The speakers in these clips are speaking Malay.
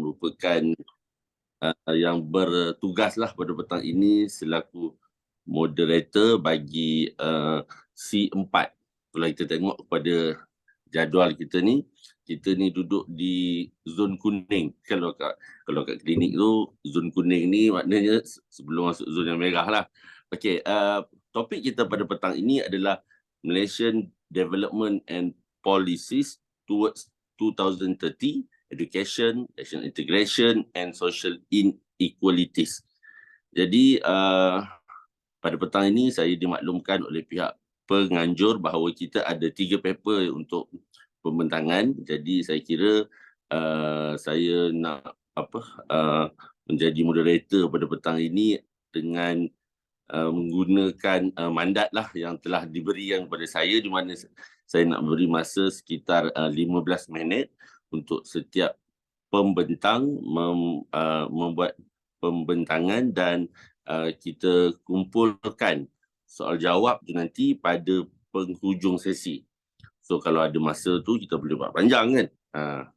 merupakan yang bertugaslah pada petang ini selaku moderator bagi C4. Kalau kita tengok kepada jadual kita ni duduk di zon kuning. Kalau kat klinik tu, zon kuning ni maknanya sebelum masuk zon yang merah lah. Okey, topik kita pada petang ini adalah Malaysian Development and Policies towards 2030, Education, National Integration and Social Inequalities. Jadi, pada petang ini saya dimaklumkan oleh pihak penganjur bahawa kita ada 3 paper untuk pembentangan. Jadi saya kira saya nak menjadi moderator pada petang ini dengan menggunakan mandat lah yang telah diberikan kepada saya, di mana saya nak beri masa sekitar 15 minit untuk setiap pembentang membuat pembentangan dan kita kumpulkan soal jawab tu nanti pada penghujung sesi. So kalau ada masa tu kita boleh buat panjang kan.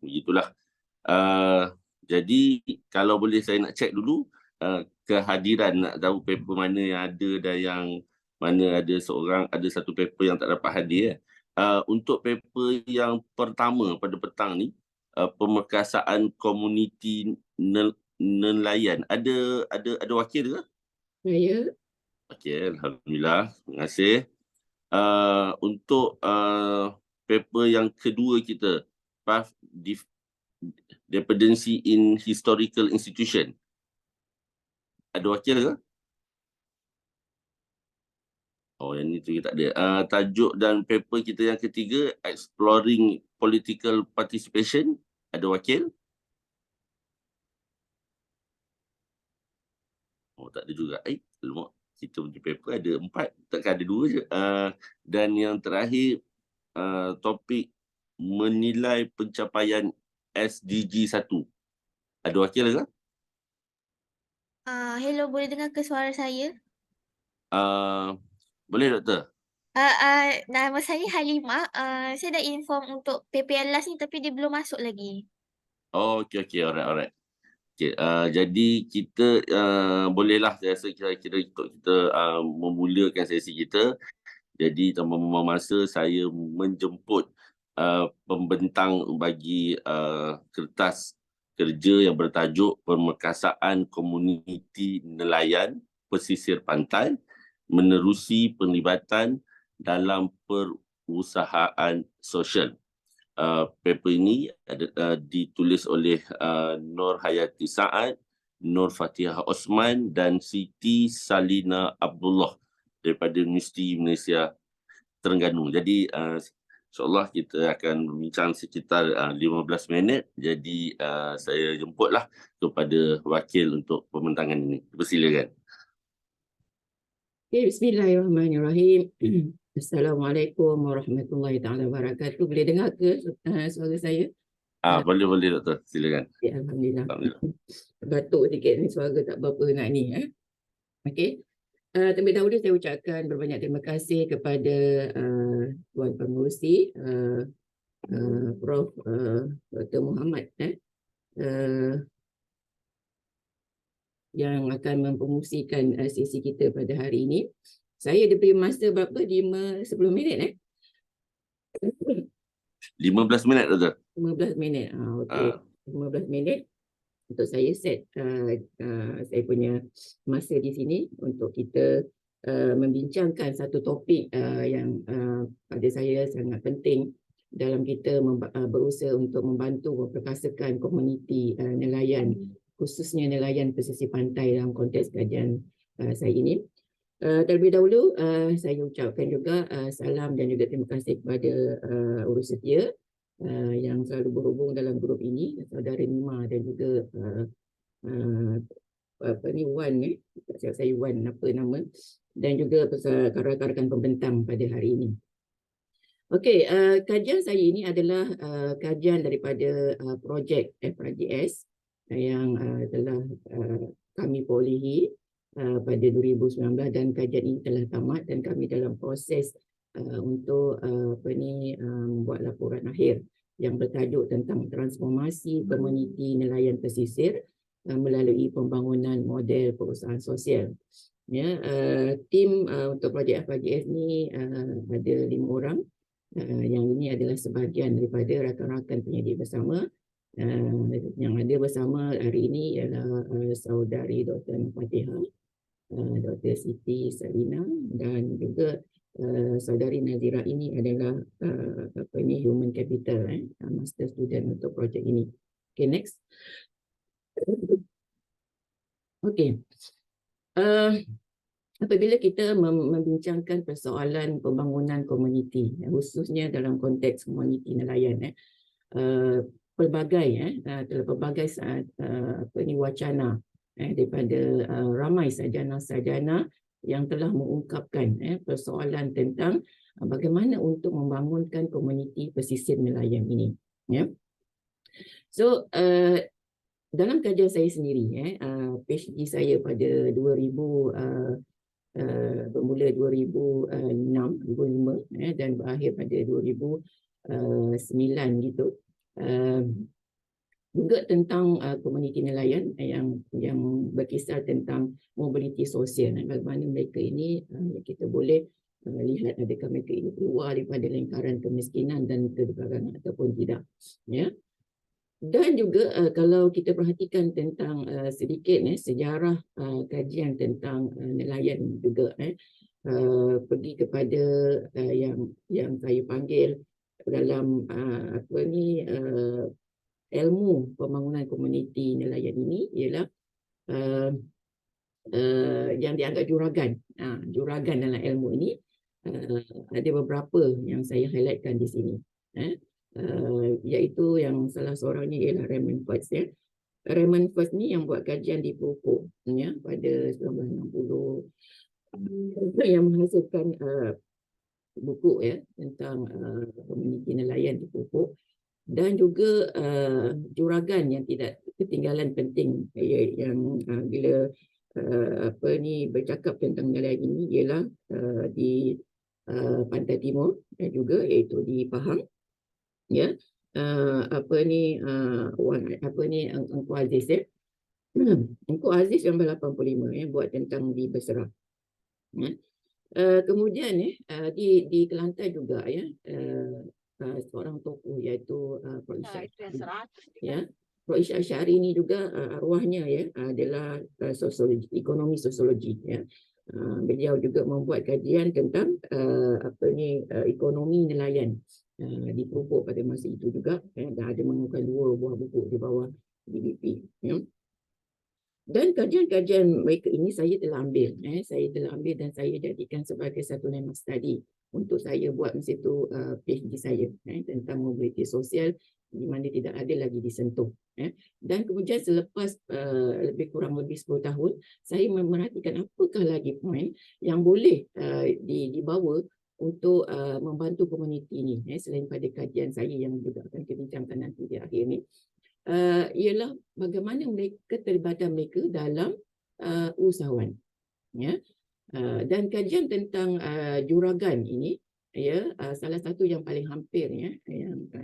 Begitulah. Jadi kalau boleh saya nak check dulu kehadiran, nak tahu paper mana yang ada dan yang mana ada satu paper yang tak dapat hadir. Untuk paper yang pertama pada petang ni, pemerkasaan komuniti nelayan. Ada wakil ke? Saya. Okey, alhamdulillah. Terima kasih. Untuk paper yang kedua kita, Path Dependency in Historical Institution. Ada wakil ke? Oh, yang itu kita tak ada. Tajuk dan paper kita yang ketiga, Exploring Political Participation. Ada wakil? Oh, tak ada juga. Alamak. Kita punya paper ada 4, takkan ada 2 je. Dan yang terakhir, topik menilai pencapaian SDG 1. Ada wakil ke? Hello, boleh dengar ke suara saya? Boleh, Doktor? Nama saya Halimah. Saya dah inform untuk paper yang last ni tapi dia belum masuk lagi. Oh, okey. Alright. Okay, jadi kita bolehlah, saya rasa kira-kira kita memulakan sesi kita. Jadi tanpa membuang masa, saya menjemput pembentang bagi kertas kerja yang bertajuk Pemerkasaan Komuniti Nelayan Pesisir Pantai Menerusi Penlibatan dalam Perusahaan Sosial. Paper ini ditulis oleh Nur Hayati Saad, Nur Fatihah Osman dan Siti Salina Abdullah daripada Universiti Malaysia Terengganu. Jadi insyaAllah kita akan berbincang sekitar 15 minit. Jadi saya jemputlah kepada wakil untuk pembentangan ini. Persilakan. Okay, bismillahirrahmanirrahim. Assalamualaikum warahmatullahi taala wabarakatuh. Boleh dengar ke suara saya? Boleh Doktor, silakan. Ya, alhamdulillah. Batuk sikit ni, suara tak berapa nak ni. Okey. Terlebih dahulu saya ucapkan berbanyak terima kasih kepada Tuan Pengerusi Prof Dr. Muhammad yang akan mempromosikan sesi kita pada hari ini. Saya diberi masa berapa? 10 minit 15 minit, Doktor. 15 minit. Okey. 15 minit untuk saya set saya punya masa di sini untuk kita membincangkan satu topik yang pada saya sangat penting dalam kita berusaha untuk membantu memperkasakan komuniti nelayan, khususnya nelayan pesisir pantai dalam konteks kajian saya ini. Terlebih dahulu saya ucapkan juga salam dan juga terima kasih kepada urus setia yang selalu berhubung dalam grup ini, saudara Nima dan juga Wan, saya Wan apa nama, dan juga rakan-rakan pembentang pada hari ini. Okey, kajian saya ini adalah kajian daripada projek FRGS yang telah kami perolehi pada 2019 dan kajian ini telah tamat dan kami dalam proses untuk membuat laporan akhir. yang bertajuk tentang transformasi komuniti nelayan pesisir melalui pembangunan model perusahaan sosial. Ya, tim untuk projek FRGF ni ada 5 orang. Yang ini adalah sebahagian daripada rakan-rakan penyidik bersama. Yang ada bersama hari ini ialah saudari Dr. Fatihah, Dr. Siti Salina, dan juga saudari Nazira ini adalah human capital, master student untuk projek ini. Okay, next. Okay. Apabila kita membincangkan persoalan pembangunan komuniti, khususnya dalam konteks komuniti nelayan, pelbagai wacana daripada ramai sarjana-sarjana yang telah mengungkapkan persoalan tentang bagaimana untuk membangunkan komuniti pesisir nelayan ini. So dalam kajian saya sendiri, PhD saya pada bermula 2006, 2005 dan berakhir pada 2009 gitu. Juga tentang komuniti nelayan yang berkisar tentang mobiliti sosial, bagaimana mereka ini kita boleh lihat adakah mereka ini keluar daripada lingkaran kemiskinan dan kegagalan ataupun tidak, ya. Dan juga kalau kita perhatikan tentang sedikit sejarah kajian tentang nelayan juga, pergi kepada yang saya panggil dalam ilmu pembangunan komuniti nelayan ini ialah yang dianggap juragan. Juragan dalam ilmu ini ada beberapa yang saya highlightkan di sini. Iaitu yang salah seorangnya ialah Raymond First. Raymond First ni yang buat kajian di Pupuk pada 1960 yang menghasilkan buku tentang komuniti nelayan di Pupuk. Dan juga juragan yang tidak ketinggalan penting yang bila bercakap tentang nelayan ini ialah di Pantai Timur dan juga iaitu di Pahang. Engku Aziz Engku Aziz yang 85 buat tentang di Beserah. Kemudian di Kelantan juga seorang tokoh iaitu Prof. Prof. Syahri ini juga arwahnya adalah ekonomi sosiologi. Beliau juga membuat kajian tentang ekonomi nelayan di Pupuk pada masa itu juga, dan ada mengeluarkan 2 buah buku di bawah DBP. Dan kajian-kajian mereka ini saya telah ambil dan saya jadikan sebagai satu line of study untuk saya buat masa itu PhD saya tentang mobiliti sosial di mana tidak ada lagi disentuh. Dan kemudian selepas kurang lebih 10 tahun, saya memerhatikan apakah lagi poin yang boleh dibawa untuk membantu komuniti ini, selain pada kajian saya yang juga akan kita bincangkan nanti di akhir ini, ialah bagaimana keterlibatan mereka dalam usahawan. Dan kajian tentang juragan ini, salah satu yang paling hampir yang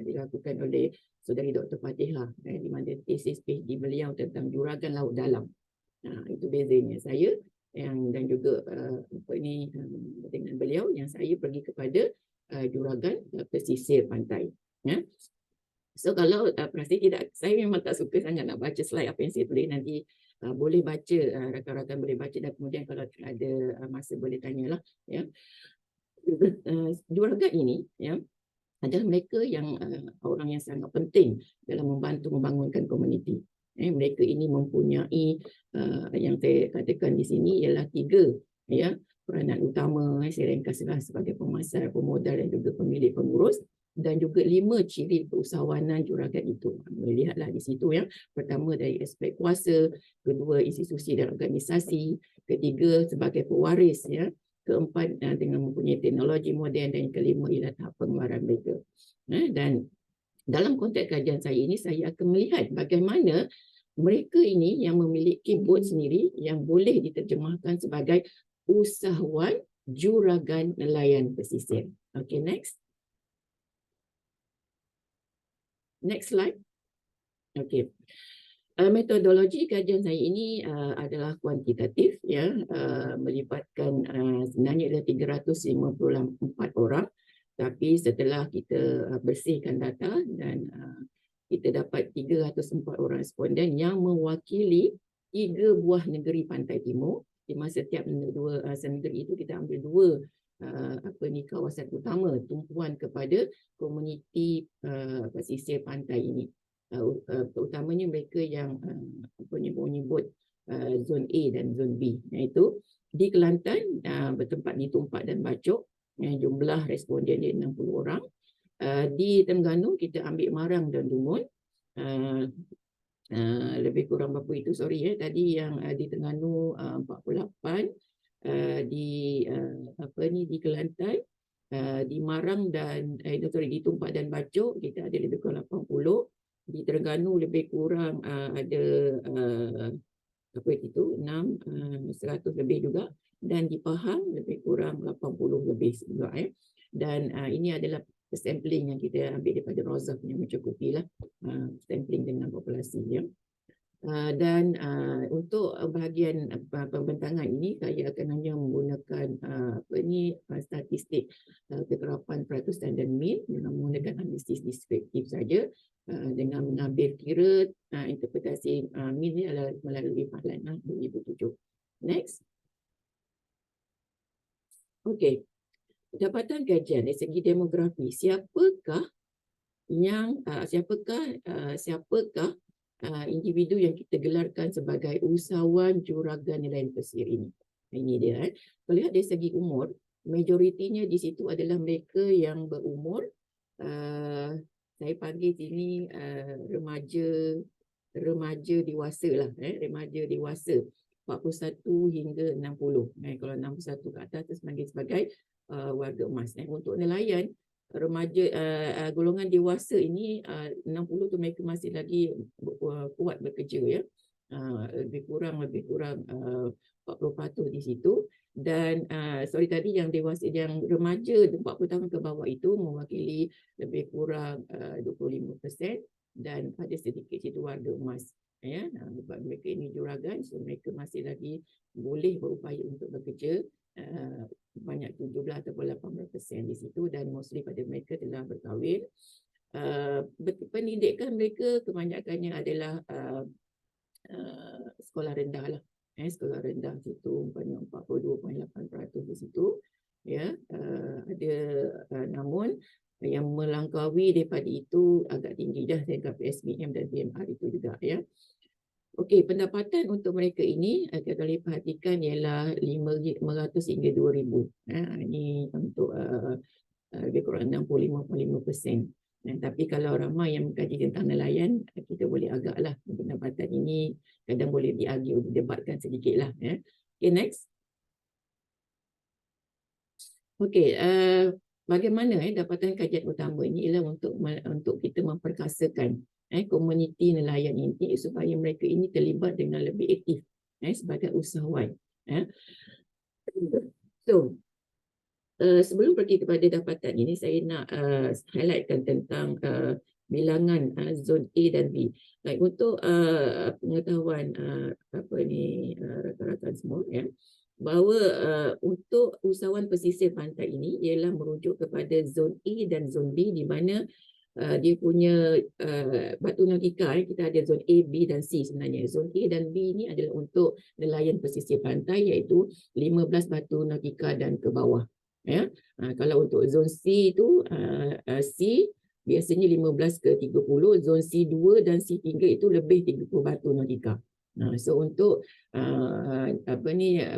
dilakukan oleh saudari Dr. Fatihah, di mana tesis PhD beliau tentang juragan laut dalam. Itu bezanya saya dan juga dengan beliau yang saya pergi kepada juragan pesisir pantai. So kalau saya memang tak suka sangat nak baca slide apa yang saya tulis, nanti boleh baca, rakan-rakan boleh baca, dan kemudian kalau ada masa boleh tanyalah. Juragan ini adalah mereka yang orang yang sangat penting dalam membantu membangunkan komuniti. Mereka ini mempunyai yang saya katakan di sini ialah 3 peranan utama. Saya ringkaslah sebagai pemasar, pemodal dan juga pemilik pengurus, dan juga 5 ciri keusahawanan juragan itu. Lihatlah di situ. Pertama dari aspek kuasa, kedua institusi dan organisasi, ketiga sebagai pewaris, keempat dengan mempunyai teknologi moden, dan yang kelima ialah tahap pengeluaran mereka. Dan dalam konteks kajian saya ini, saya akan melihat bagaimana mereka ini yang memiliki bot sendiri yang boleh diterjemahkan sebagai usahawan juragan nelayan pesisir. Okay, next. Next slide. Okey. Metodologi kajian saya ini adalah kuantitatif, ya, melibatkan sebenarnya ada 354 orang, tapi setelah kita bersihkan data dan kita dapat 304 orang responden yang mewakili 3 buah negeri pantai timur. Di masa setiap negeri itu kita ambil 2 kawasan utama tumpuan kepada komuniti pesisir pantai ini. Terutamanya mereka yang menyebut zon A dan zon B, iaitu di Kelantan bertempat di Tumpak dan Bacok, jumlah responden dia 60 orang. Di Terengganu kita ambil Marang dan Dungun, lebih kurang berapa itu, sorry tadi yang di Terengganu 48, di di Kelantan, di Marang dan di Tumpak dan Bacok kita ada lebih kurang 80. Di Terengganu lebih kurang ada 100 lebih juga, dan di Pahang lebih kurang 80 lebih juga. Dan ini adalah sampling yang kita ambil daripada Rozaf yang mencukupi lah, sampling dengan populasi, ya. Dan untuk bahagian pembentangan ini saya akan hanya menggunakan statistik kekerapan peratus dan mean dengan menggunakan analisis deskriptif saja, dengan mengambil kira interpretasi mean ini adalah melalui Pahlan 2007. Next. Okey. Dapatan kajian dari segi demografi, siapakah individu yang kita gelarkan sebagai usahawan juragan nelayan pesisir ini. Ini dia. Kalau lihat dari segi umur, majoritinya di situ adalah mereka yang berumur, saya panggil sini remaja dewasa lah, remaja dewasa 41 hingga 60. Kalau 61 ke atas itu sebagai warga emas. Untuk nelayan remaja golongan dewasa ini 60 tu mereka masih lagi kuat bekerja, ya. Lebih kurang 40% di situ. Dan sorry tadi yang dewasa, yang remaja 40 tahun ke bawah itu mewakili lebih kurang 25%, dan ada sedikit situ warga emas, ya. Sebab mereka ini juragan, so mereka masih lagi boleh berupaya untuk bekerja, banyak 17 atau 18% di situ, dan mostly pada mereka telah berkahwin. Pendidikan mereka kebanyakannya adalah sekolah rendah lah, sekolah rendah situ 42.8% di situ, ya. Ada namun yang melangkaui daripada itu agak tinggi dah dekat PSBM dan PMR itu juga, ya. Okey, pendapatan untuk mereka ini kalau diperhatikan ialah 500 hingga 2,000. Ini untuk lebih kurang 65.5%. Tapi kalau ramai yang mengkaji tentang nelayan, kita boleh agaklah pendapatan ini kadang boleh didebatkan sedikit lah. Okay, next. Okey, bagaimana dapatan kajian utama ini ialah untuk kita memperkasakan komuniti nelayan ini supaya mereka ini terlibat dengan lebih aktif sebagai usahawan. So, sebelum pergi kepada dapatan ini, saya nak highlightkan tentang bilangan zon A dan B. Baik, untuk pengetahuan rakan-rakan semua, ya, bahawa untuk usahawan pesisir pantai ini ialah merujuk kepada zon A dan zon B, di mana dia punya batu nautika, kita ada zon A, B dan C sebenarnya. Zon A dan B ini adalah untuk nelayan pesisir pantai, iaitu 15 batu nautika dan ke bawah. Ya. Kalau untuk zon C itu C biasanya 15 ke 30, zon C2 dan C3 itu lebih 30 batu nautika. So untuk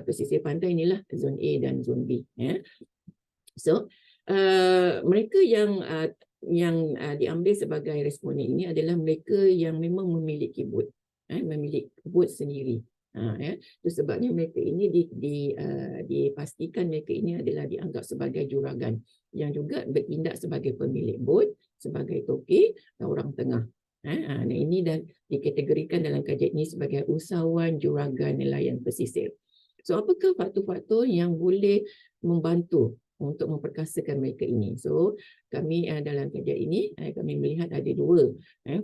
pesisir pantai inilah zon A dan zon B, ya. So mereka yang diambil sebagai responden ini adalah mereka yang memang memiliki bot, memiliki bot sendiri. Itu sebabnya mereka ini dipastikan mereka ini adalah dianggap sebagai juragan yang juga bertindak sebagai pemilik bot, sebagai toke dan orang tengah. Ini dah dikategorikan dalam kajian ini sebagai usahawan juragan nelayan pesisir. So apakah faktor-faktor yang boleh membantu untuk memperkasakan mereka ini. So kami dalam kajian ini kami melihat ada dua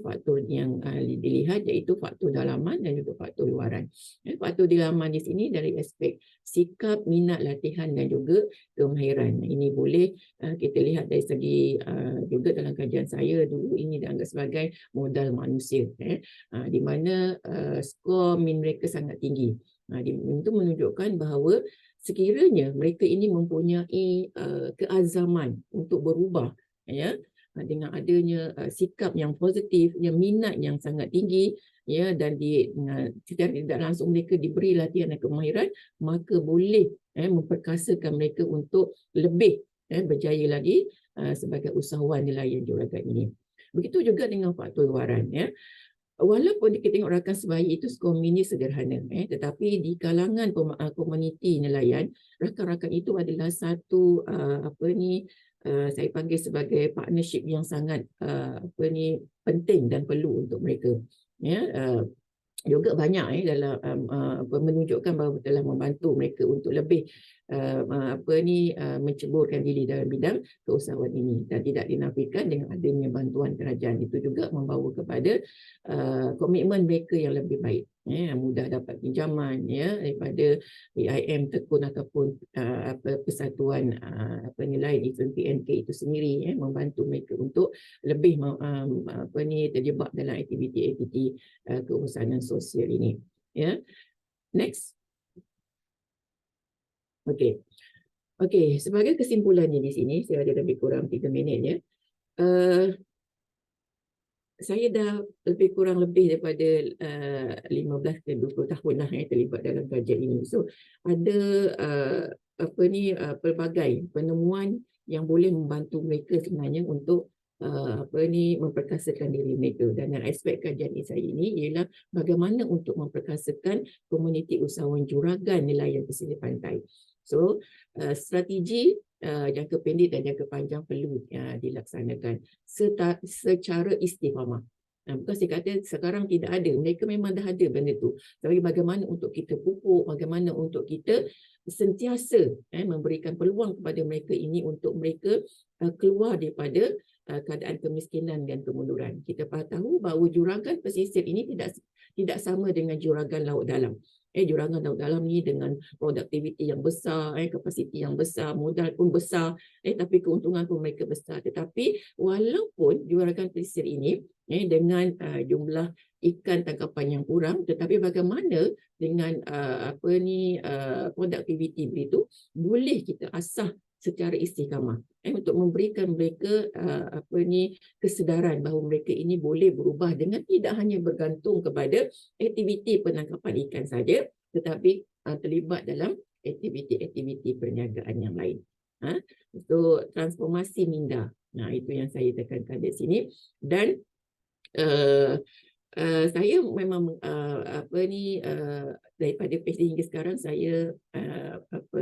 faktor yang dilihat, iaitu faktor dalaman dan juga faktor luaran. Faktor dalaman di sini dari aspek sikap, minat, latihan dan juga kemahiran. Ini boleh kita lihat dari segi juga dalam kajian saya dulu, ini dianggap sebagai modal manusia, di mana skor min mereka sangat tinggi. Itu menunjukkan bahawa sekiranya mereka ini mempunyai keazaman untuk berubah, ya, dengan adanya sikap yang positif, yang minat yang sangat tinggi, ya, dan secara tidak langsung mereka diberi latihan dan kemahiran, maka boleh memperkasakan mereka untuk lebih berjaya lagi sebagai usahawan nelayan juragan ini. Begitu juga dengan faktor luaran, ya. Walaupun kita tengok rakan sebaya itu skor mini sederhana, tetapi di kalangan komuniti nelayan, rakan-rakan itu adalah satu saya panggil sebagai partnership yang sangat penting dan perlu untuk mereka. Ya, juga banyak dalam menunjukkan bahawa telah membantu mereka untuk lebih menceburkan diri dalam bidang keusahawan ini, dan tidak dinafikan dengan adanya bantuan kerajaan itu juga membawa kepada komitmen mereka yang lebih baik, mudah dapat pinjaman, daripada PIM Tekun ataupun persatuan lain, event PNK itu sendiri, membantu mereka untuk lebih terjebak dalam aktiviti-aktiviti keusahawan sosial ini. Ya, next. Okey, sebagai kesimpulannya di sini, saya ada lebih kurang 3 minit, ya. Saya dah lebih kurang daripada 15 ke 20 tahun lah terlibat dalam kajian ini. So ada pelbagai penemuan yang boleh membantu mereka sebenarnya untuk memperkasakan diri mereka. Dan aspek kajian saya ini ialah bagaimana untuk memperkasakan komuniti usahawan juragan nelayan pesisir pantai. So strategi jangka pendek dan jangka panjang perlu dilaksanakan secara istiqamah. Bukan saya kata sekarang tidak ada, mereka memang dah ada benda tu. Tapi bagaimana untuk kita pupuk, bagaimana untuk kita sentiasa memberikan peluang kepada mereka ini untuk mereka keluar daripada keadaan kemiskinan dan kemunduran. Kita tahu bahawa juragan pesisir ini tidak sama dengan juragan laut dalam. Juragan laut dalam ni dengan produktiviti yang besar, kapasiti yang besar, modal pun besar, tapi keuntungan pun mereka besar. Tetapi walaupun juragan pesisir ini dengan jumlah ikan tangkapan yang kurang, tetapi bagaimana dengan produktiviti itu boleh kita asah secara istiqamah untuk memberikan mereka kesedaran bahawa mereka ini boleh berubah dengan tidak hanya bergantung kepada aktiviti penangkapan ikan saja, tetapi terlibat dalam aktiviti-aktiviti perniagaan yang lain. So transformasi minda. Itu yang saya tekankan di sini. Dan saya memang daripada PhD hingga sekarang saya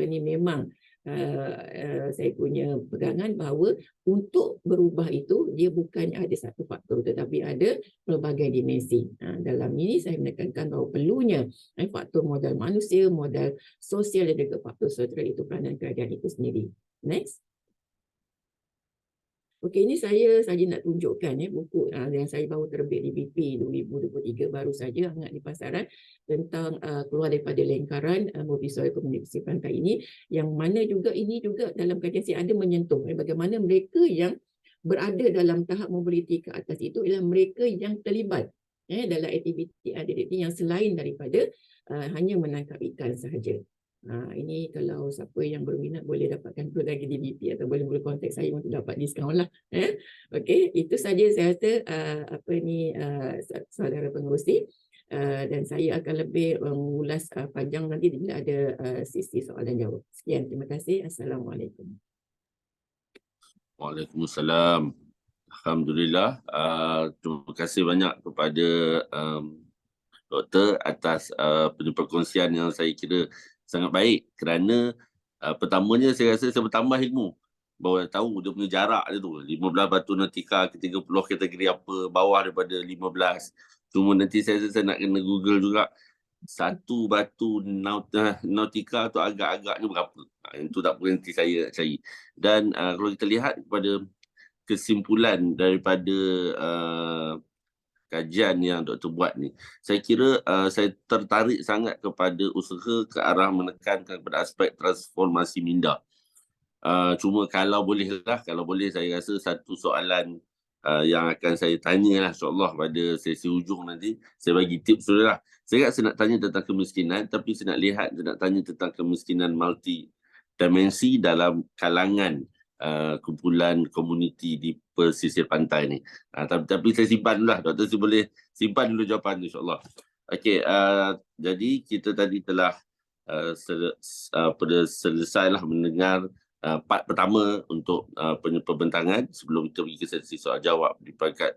memang saya punya pegangan bahawa untuk berubah itu dia bukan ada satu faktor, tetapi ada pelbagai dimensi. Dalam ini saya menekankan bahawa perlunya faktor modal manusia, modal sosial dan juga faktor sosial, itu peranan kerajaan itu sendiri. Next. Okey, ini saya saja nak tunjukkan buku yang saya baru terbit di BP 2023, baru saja hangat di pasaran, tentang keluar daripada lingkaran mobilisasi komunikasi pantai ini, yang mana juga ini juga dalam kajian saya ada menyentuh bagaimana mereka yang berada dalam tahap mobiliti ke atas itu ialah mereka yang terlibat dalam aktiviti yang selain daripada hanya menangkap ikan sahaja. Ini kalau siapa yang berminat boleh dapatkan tu lagi di BP atau boleh kontak saya untuk dapat diskaun lah. Okey, itu saja saya rasa saudara pengerusi, dan saya akan lebih mengulas panjang nanti bila ada sesi soalan jawab. Sekian, terima kasih. Assalamualaikum. Waalaikumsalam. Alhamdulillah. Terima kasih banyak kepada Doktor atas perkongsian yang saya kira sangat baik, kerana pertamanya saya rasa saya bertambah ilmu. Baru tahu dia punya jarak dia tu. 15 batu nautika ke 30 kategori apa, bawah daripada 15. Cuma nanti saya nak kena Google juga satu batu nautika tu agak-agaknya berapa. Itu tak boleh nanti saya nak cari. Dan kalau kita lihat kepada kesimpulan daripada kajian yang Dr. buat ni, saya kira saya tertarik sangat kepada usaha ke arah menekankan kepada aspek transformasi minda. Cuma kalau boleh saya rasa satu soalan yang akan saya tanya lah insyaAllah pada sesi hujung nanti, saya bagi tips dulu lah. Saya nak tanya tentang kemiskinan, tapi saya nak tanya tentang kemiskinan multi dimensi dalam kalangan kumpulan komuniti di pesisir pantai ni. Tapi saya simpan dulu lah, Doktor saya boleh simpan dulu jawapan tu insyaAllah. Okey, jadi kita tadi telah selesailah mendengar part pertama untuk pembentangan sebelum kita pergi ke sesi soal jawab di peringkat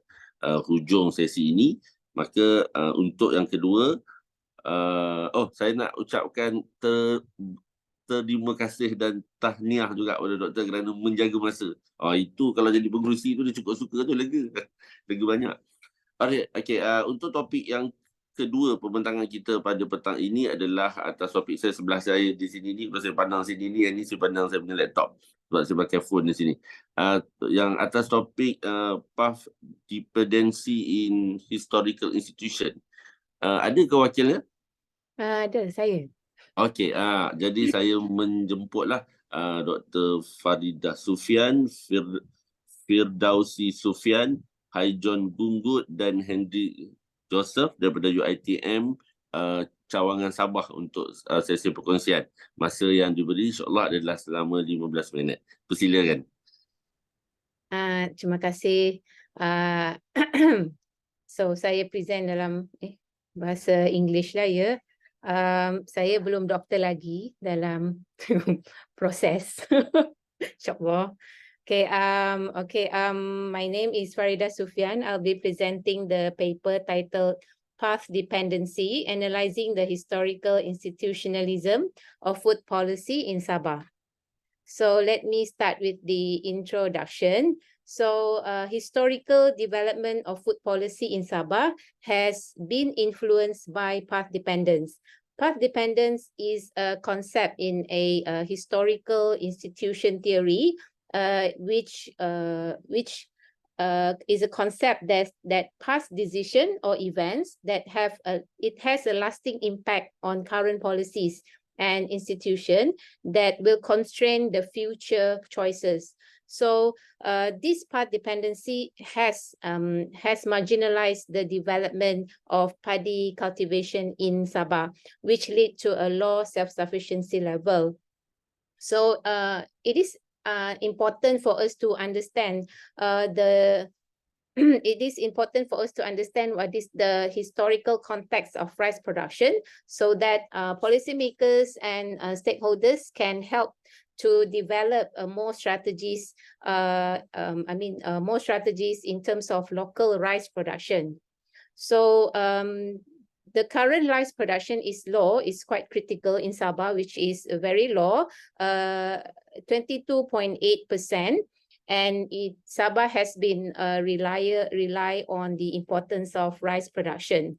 hujung sesi ini. Maka untuk yang kedua, saya nak ucapkan terima kasih dan tahniah juga kepada doktor kerana menjaga masa. Itu kalau jadi pengerusi tu dia cukup suka tu lega banyak. Alright, okay, untuk topik yang kedua pembentangan kita pada petang ini adalah atas topik saya sebelah saya di sini ni. Kalau saya pandang sini ni, yang ni saya pandang saya punya laptop sebab saya pakai phone di sini. Yang atas topik path dependency in historical institution. Ada ke wakilnya? Ada, saya. Okey, jadi saya menjemputlah Dr. Faridah Sufian, Firdausi Sufian, Haijon Gunggut dan Henry Joseph daripada UiTM Cawangan Sabah untuk sesi perkongsian. Masa yang diberi insyaAllah adalah selama 15 minit. Persilakan. Terima kasih. So, saya present dalam bahasa English lah ya. Saya belum doktor lagi dalam proses. InsyaAllah. My name is Faridah Sufian. I'll be presenting the paper titled Path Dependency, Analyzing the Historical Institutionalism of Food Policy in Sabah. So let me start with the introduction. So historical development of food policy in Sabah has been influenced by path dependence. Path dependence is a concept in a historical institution theory, which is a concept that past decision or events that it has a lasting impact on current policies and institution that will constrain the future choices. So this path dependency has marginalized the development of paddy cultivation in Sabah, which lead to a low self-sufficiency level. So it is important for us to understand it is important for us to understand what is the historical context of rice production, so that policymakers and stakeholders can help to develop more strategies. More strategies in terms of local rice production. So the current rice production is low, is quite critical in Sabah, which is very low, 22.8%. And Sabah has been rely on the importance of rice production.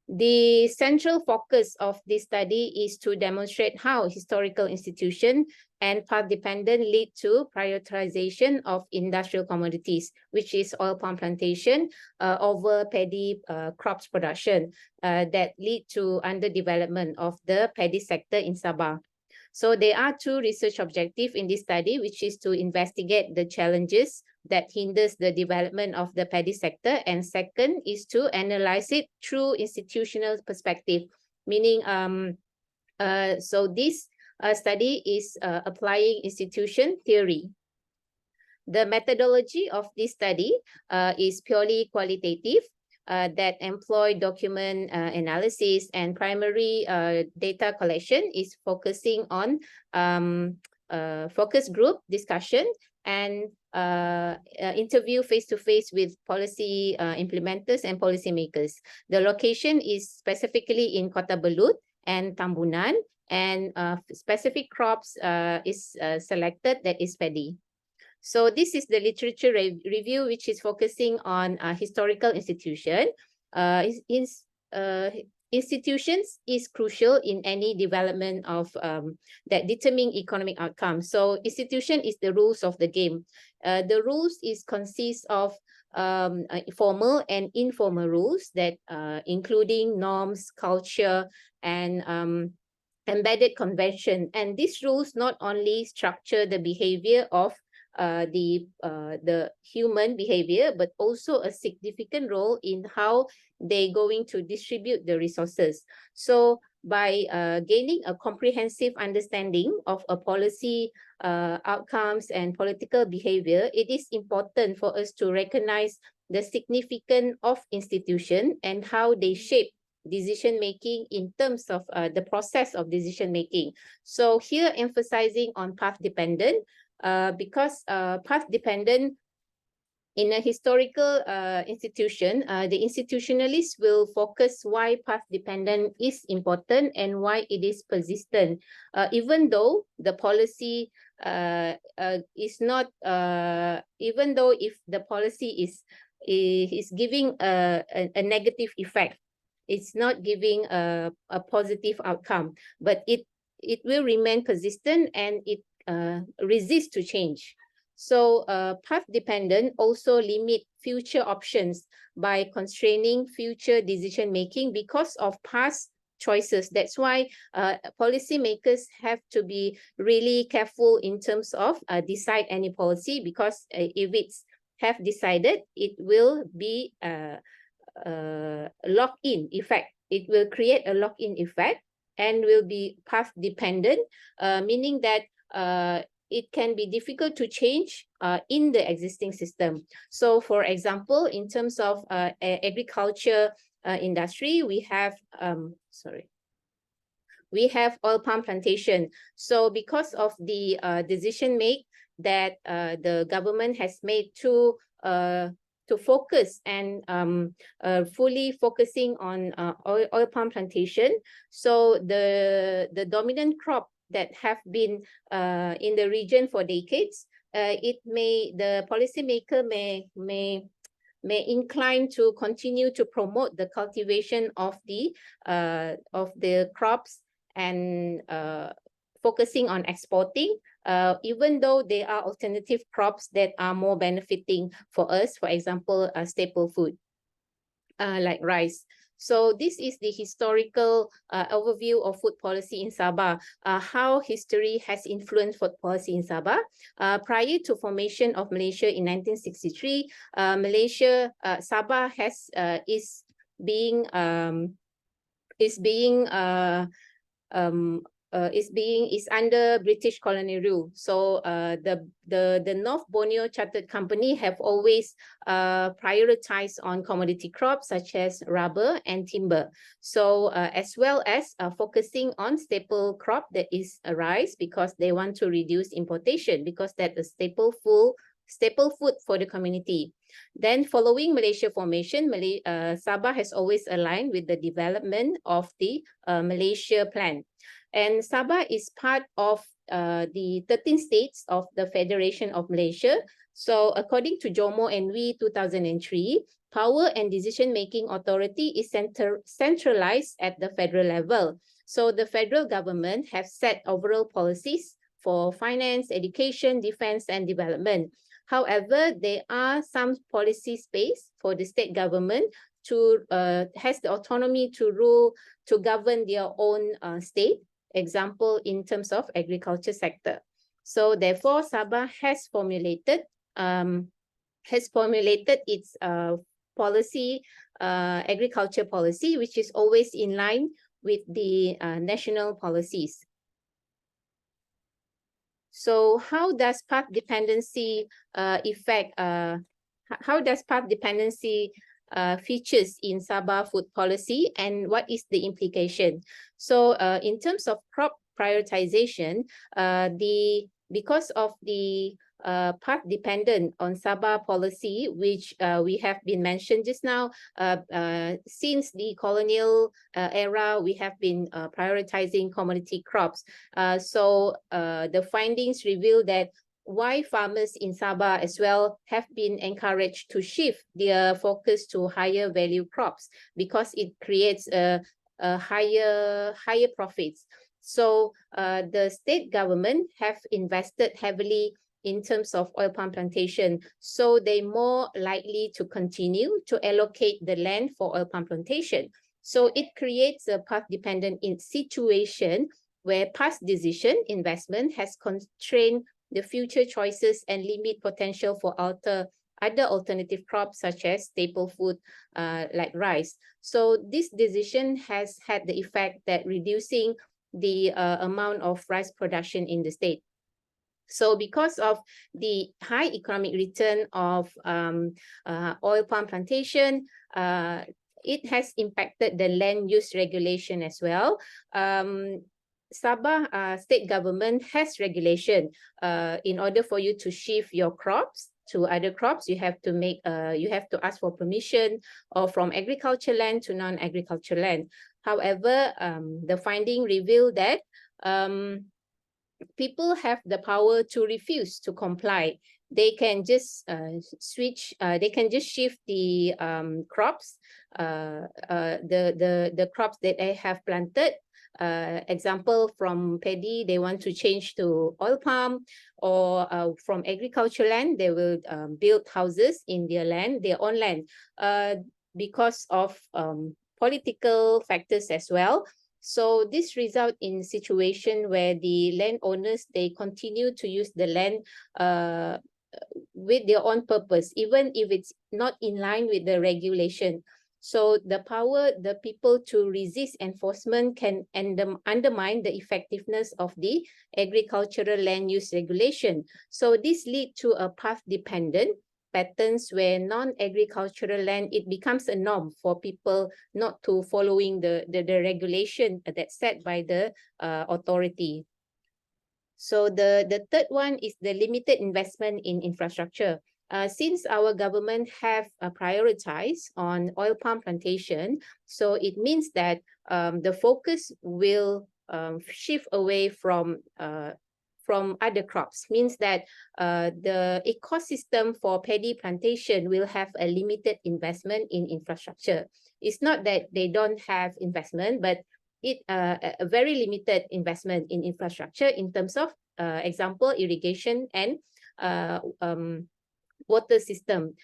The central focus of this study is to demonstrate how historical institution and path dependent lead to prioritization of industrial commodities, which is oil palm plantation over paddy crops production that lead to underdevelopment of the paddy sector in Sabah. So there are two research objectives in this study, which is to investigate the challenges that hinders the development of the paddy sector, and second is to analyze it through institutional perspective, meaning so this study is applying institution theory. The methodology of this study is purely qualitative, that employ document analysis, and primary data collection is focusing on focus group discussion and interview face-to-face with policy implementers and policymakers. The location is specifically in Kota Belud and Tambunan, and specific crops is selected, that is paddy. So this is the literature review, which is focusing on historical institution. institutions is crucial in any development of that determine economic outcomes. So institution is the rules of the game. The rules consist of formal and informal rules that including norms, culture, and embedded convention. And these rules not only structure the behavior of the human behavior, but also a significant role in how they're going to distribute the resources. So by gaining a comprehensive understanding of a policy outcomes and political behavior, it is important for us to recognize the significance of institution and how they shape decision making in terms of the process of decision making. So here emphasizing on path dependent, because path dependent in a historical institution, the institutionalists will focus why path dependent is important and why it is persistent, even though the policy is not, even though if the policy is giving a negative effect, it's not giving a positive outcome, but it will remain persistent and it resist to change. So path dependent also limit future options by constraining future decision making because of past choices. That's why policymakers have to be really careful in terms of decide any policy, because if it's have decided, it will be lock-in effect. It will create a lock-in effect and will be path dependent, meaning that it can be difficult to change in the existing system. So for example, in terms of agriculture industry, we have, we have oil palm plantation. So because of the decision made that the government has made to focus and fully focusing on oil palm plantation, so the dominant crop that have been in the region for decades, the policymaker may incline to continue to promote the cultivation of the crops and focusing on exporting, even though there are alternative crops that are more benefiting for us, for example, staple food like rice. So this is the historical overview of food policy in Sabah, how history has influenced food policy in Sabah. Prior to formation of Malaysia in 1963, Sabah is under British colonial rule. So the North Borneo Chartered Company have always prioritized on commodity crops such as rubber and timber. So as well as focusing on staple crop, that is rice, because they want to reduce importation, because that's a staple food for the community. Then following Malaysia formation, Sabah has always aligned with the development of the Malaysia Plan. And Sabah is part of the 13 states of the Federation of Malaysia. So according to Jomo and Wee 2003, power and decision-making authority is centralized at the federal level. So the federal government have set overall policies for finance, education, defense, and development. However, there are some policy space for the state government to has the autonomy to rule, to govern their own state. Example, in terms of agriculture sector. So therefore, Sabah has formulated its policy, agriculture policy, which is always in line with the national policies. So how does path dependency features in Sabah food policy, and what is the implication? So in terms of crop prioritization, because of the path dependent on Sabah policy, which we have been mentioned just now, since the colonial era, we have been prioritizing commodity crops. So the findings reveal that why farmers in Sabah as well have been encouraged to shift their focus to higher value crops, because it creates a higher profits. So the state government have invested heavily in terms of oil palm plantation, so they more likely to continue to allocate the land for oil palm plantation. So it creates a path-dependent situation where past decision investment has constrained the future choices and limit potential for other alternative crops such as staple food like rice. So this decision has had the effect that reducing the amount of rice production in the state. So because of the high economic return of oil palm plantation, it has impacted the land use regulation as well. Sabah state government has regulation. In order for you to shift your crops to other crops, you have to ask for permission, or from agriculture land to non-agriculture land. However, the finding revealed that people have the power to refuse to comply. They can just they can just shift the crops, the crops that they have planted. Example, from paddy, they want to change to oil palm, or from agriculture land, they will build houses in their land, their own land, because of political factors as well. So this result in situation where the landowners, they continue to use the land with their own purpose, even if it's not in line with the regulation. So the people to resist enforcement can undermine the effectiveness of the agricultural land use regulation. So this lead to a path-dependent patterns where non-agricultural land, it becomes a norm for people not to following the regulation that's set by the authority. So the third one is the limited investment in infrastructure. Since our government have prioritized on oil palm plantation, so it means that the focus will shift away from other crops, means that the ecosystem for paddy plantation will have a limited investment in infrastructure. It's not that they don't have investment, but a very limited investment in infrastructure in terms of example, irrigation and water system.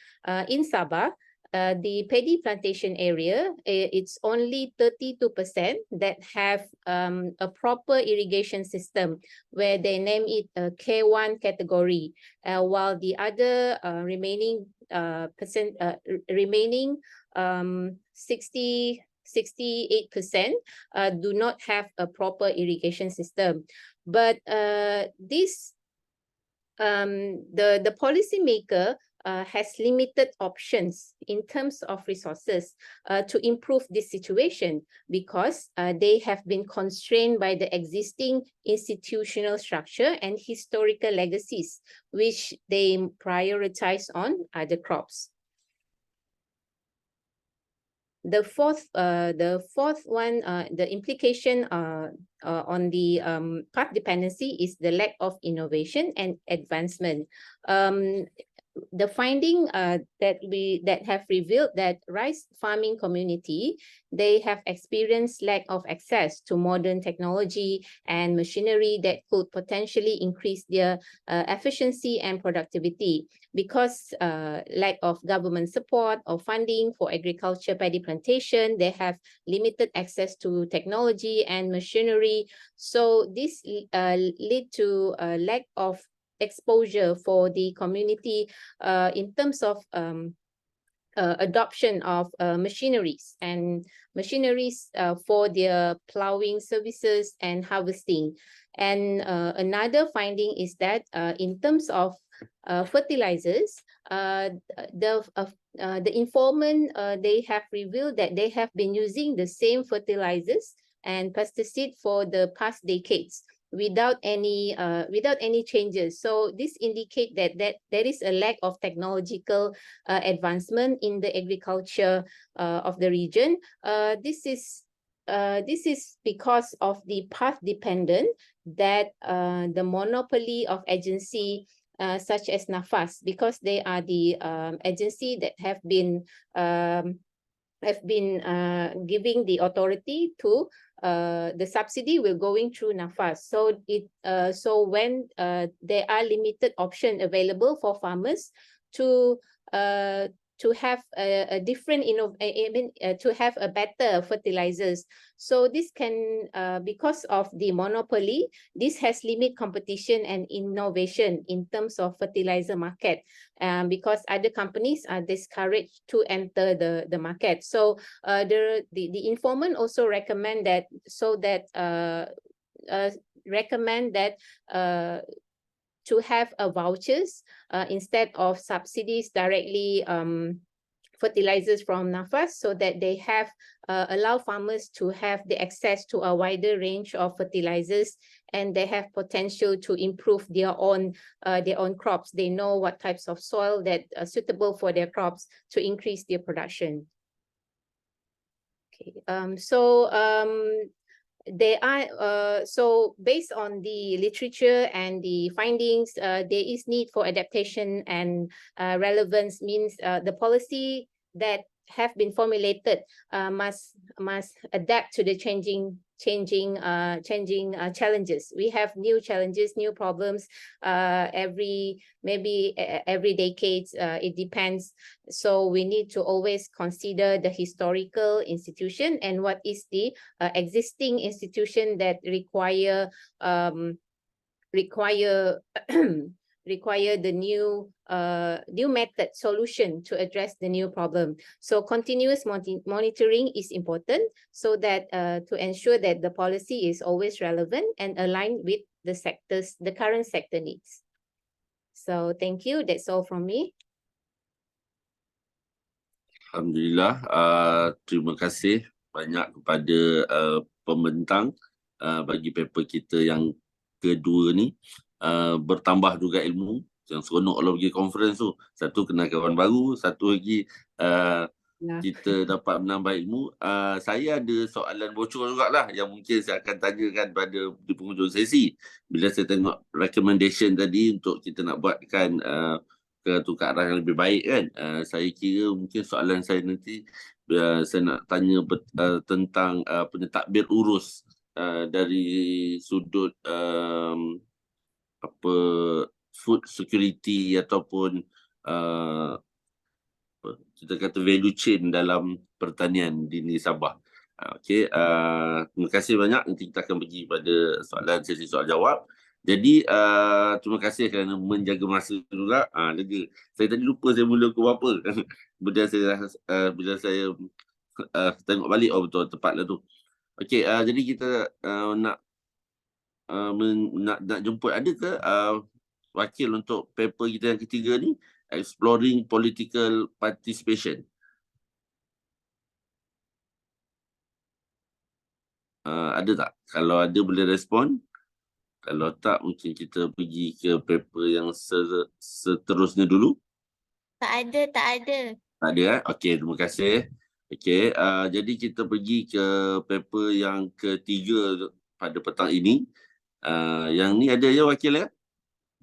In Sabah, the paddy plantation area, it's only 32% that have a proper irrigation system, where they name it a K1 category, while the other remaining 68% do not have a proper irrigation system. But the policymaker has limited options in terms of resources to improve this situation, because they have been constrained by the existing institutional structure and historical legacies, which they prioritize on other crops. The fourth one, the implication on the path dependency is the lack of innovation and advancement. The finding that have revealed that rice farming community, they have experienced lack of access to modern technology and machinery that could potentially increase their efficiency and productivity, because lack of government support or funding for agriculture paddy plantation, they have limited access to technology and machinery. So this lead to a lack of exposure for the community in terms of adoption of machineries for their plowing services and harvesting. And another finding is that in terms of fertilizers, the informant, they have revealed that they have been using the same fertilizers and pesticide for the past decades without any changes. So this indicate that there is a lack of technological advancement in the agriculture of the region. This is because of the path dependent, that the monopoly of agency such as NAFAS, because they are the agency that have been have been giving the authority to the subsidy will going through NAFAS. So so when there are limited option available for farmers to have a different to have a better fertilizers. So this can because of the monopoly, this has limit competition and innovation in terms of fertilizer market, because other companies are discouraged to enter the market. So the informant also recommend that to have a vouchers instead of subsidies directly fertilizers from NAFAS, so that they have allow farmers to have the access to a wider range of fertilizers, and they have potential to improve their own crops. They know what types of soil that are suitable for their crops to increase their production. Okay, they are so based on the literature and the findings, there is need for adaptation and relevance, means the policy that have been formulated must adapt to the changing challenges. We have new challenges, new problems every decades. It depends. So we need to always consider the historical institution and what is the existing institution that require the new method solution to address the new problem. So continuous monitoring is important, so that to ensure that the policy is always relevant and aligned with the current sector needs. So thank you. That's all from me. Alhamdulillah, terima kasih banyak kepada pembentang bagi paper kita yang kedua ni. Bertambah juga ilmu. Yang seronok kalau pergi conference tu, satu kenal kawan baru, satu lagi kita dapat menambah ilmu. Saya ada soalan bocor jugalah yang mungkin saya akan tanyakan pada di penghujung sesi. Bila saya tengok recommendation tadi untuk kita nak buatkan ke arah yang lebih baik kan. Saya kira mungkin soalan saya nanti saya nak tanya tentang pentadbir urus dari sudut food security ataupun kita kata value chain dalam pertanian di negeri Sabah. Okey, terima kasih banyak. Nanti kita akan pergi pada soalan sesi soal jawab. Jadi terima kasih kerana menjaga masa juga. Lega. Saya tadi lupa saya mula ke apa. Bila saya tengok balik, oh betul tepatlah tu. Okey, jadi kita nak jemput, ada ke wakil untuk paper kita yang ketiga ni, Exploring Political Participation? Ada tak? Kalau ada boleh respon. Kalau tak, mungkin kita pergi ke paper yang seterusnya dulu. Tak ada. Tak ada. Okey, terima kasih. Okey, jadi kita pergi ke paper yang ketiga pada petang ini. Yang ni ada ya wakil ya?